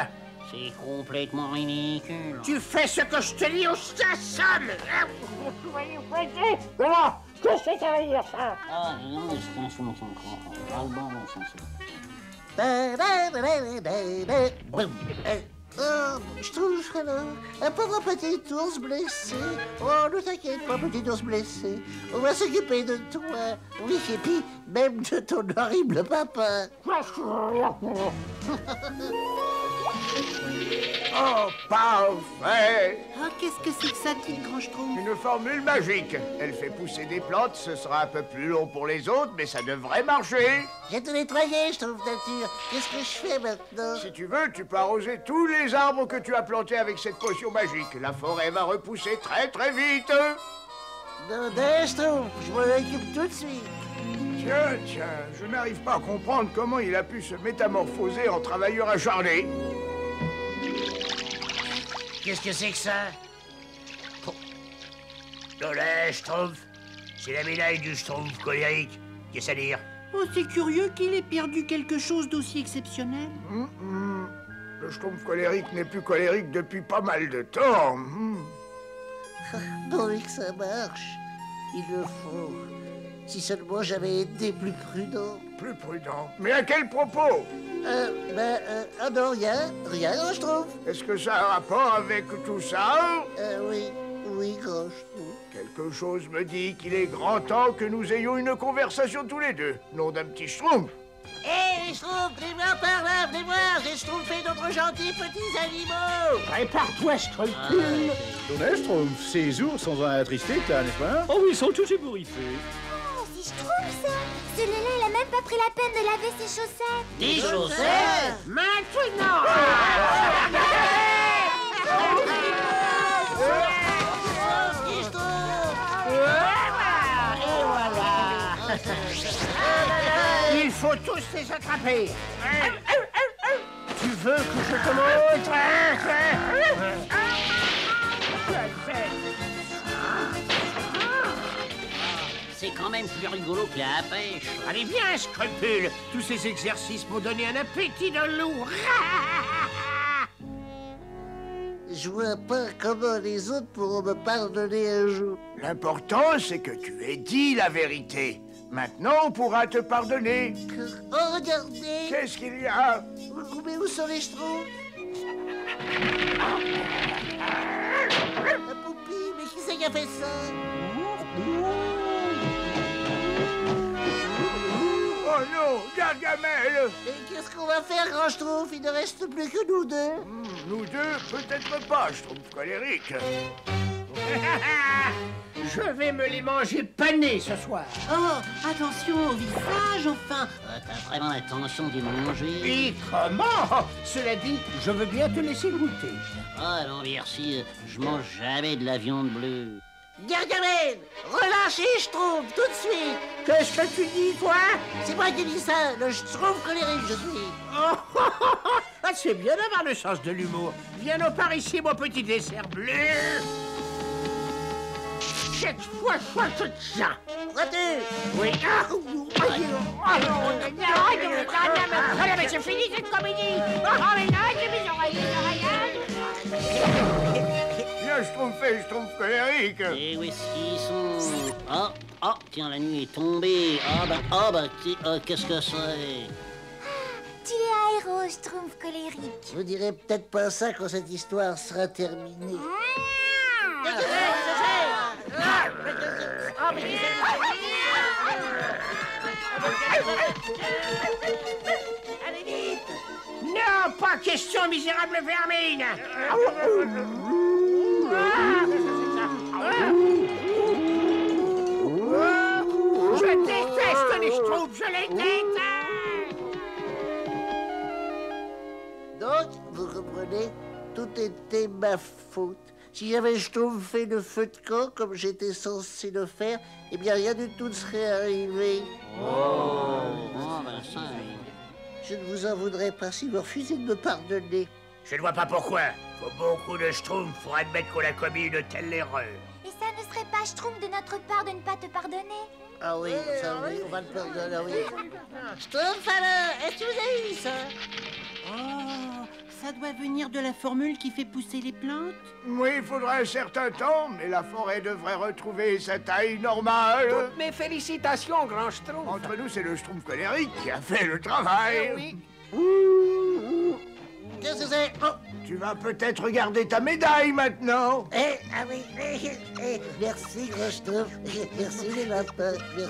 C'est complètement ridicule. Tu fais ce que je te dis ou je t'assomme. Comment? Qu'est-ce que ça veut dire, ça? Ah, non, mais c'est un son, pas le bon, Schtroumpf, alors, un pauvre petit ours blessé. Oh, ne t'inquiète pas, petit ours blessé. On va s'occuper de toi. Oui, et puis même de ton horrible papa. Oh, parfait! Ah, qu'est-ce que c'est que ça, petit grand Schtroumpf? Une formule magique. Elle fait pousser des plantes, ce sera un peu plus long pour les autres, mais ça devrait marcher. J'ai tout nettoyé, Schtroumpf nature. Qu'est-ce que je fais maintenant? Si tu veux, tu peux arroser tous les arbres que tu as plantés avec cette potion magique. La forêt va repousser très très vite. Non, Schtroumpf, je m'en occupe tout de suite. Tiens, je n'arrive pas à comprendre comment il a pu se métamorphoser en travailleur acharné. Qu'est-ce que c'est que ça? Olé, Schtroumpf. C'est la médaille du Schtroumpf colérique. Qu'est-ce à dire? Oh, c'est curieux qu'il ait perdu quelque chose d'aussi exceptionnel. Le Schtroumpf colérique n'est plus colérique depuis pas mal de temps. Bon, que ça marche. Il le faut. Si seulement j'avais été plus prudent. Plus prudent? Mais à quel propos? Ah non, rien, je trouve. Est-ce que ça a un rapport avec tout ça? Oui, grand Schtroumpf. Quelque chose me dit qu'il est grand temps que nous ayons une conversation tous les deux. Nom d'un petit Schtroumpf. Hé, les Schtroumpfs, venez voir par là, venez voir. J'ai Schtroumpfé d'autres gentils petits animaux. Prépare-toi, Schtroumpf. Donnez, Schtroumpf, ces ours sont attristés, là, n'est-ce pas? Oh oui, ils sont tous ébouriffés. C'est Schtroumpf, ça. Celui-là, il a même pas pris la peine de laver ses chaussettes. Des chaussettes? Maintenant! Et voilà! Il faut tous les attraper. Tu veux que je te montre? C'est quand même plus rigolo que la pêche. Allez bien, Scrupule. Tous ces exercices m'ont donné un appétit de loup. Je vois pas comment les autres pourront me pardonner un jour. L'important, c'est que tu aies dit la vérité. Maintenant, on pourra te pardonner. Oh, regardez! Qu'est-ce qu'il y a? Mais où sont les Schtroumpfs? La poupée, mais qui c'est qui a fait ça? Oh non, Gargamel! Et qu'est-ce qu'on va faire, grand Schtroumpf? Il ne reste plus que nous deux. Nous deux, peut-être pas, Schtroumpf colérique. Je vais me les manger panés ce soir. Oh, attention au visage, enfin. T'as vraiment l'intention de les manger? Et comment? Cela dit, je veux bien te laisser goûter. Ah non, merci, je mange jamais de la viande bleue. Gargamel, relâchez Schtroumpf tout de suite. Qu'est-ce que tu dis, toi? C'est moi qui dis ça, le Schtroumpf colérique, je suis. Ah, c'est bien d'avoir le sens de l'humour. Viens donc par ici, mon petit dessert bleu. cette fois, c'est ça. Raté. Oui. Mais c'est fini cette comédie. Oh, mais non, j'ai mes oreilles, Bien, Schtroumpf colérique. Et où est-ce qu'ils sont? Oh, tiens, la nuit est tombée. Qu'est-ce que c'est? Tu es un héros, Schtroumpf colérique. Vous direz peut-être pas ça quand cette histoire sera terminée. Allez vite. Non, pas question, misérable vermine. Je déteste les Schtroumpfs, je les déteste. Donc, vous comprenez, tout était ma faute. Si j'avais Schtroumpfé le feu de camp comme j'étais censé le faire, eh bien rien du tout ne serait arrivé. Je ne vous en voudrais pas si vous refusez de me pardonner. Je ne vois pas pourquoi. Faut beaucoup de Schtroumpfs pour admettre qu'on a commis une telle erreur. Et ça ne serait pas Schtroumpf de notre part de ne pas te pardonner? Ah oui, ça oui, on va le pardonner, oui. Schtroumpf alors, est-ce que vous avez vu ça? Oh, ça doit venir de la formule qui fait pousser les plantes? Oui, il faudra un certain temps, mais la forêt devrait retrouver sa taille normale. Toutes mes félicitations, grand Schtroumpf. Entre nous, c'est le Schtroumpf colérique qui a fait le travail. Oui. Qu'est-ce que c'est? Oh. Tu vas peut-être regarder ta médaille maintenant. Ah oui, merci, grand Schtroumpf. Merci les lapins, merci.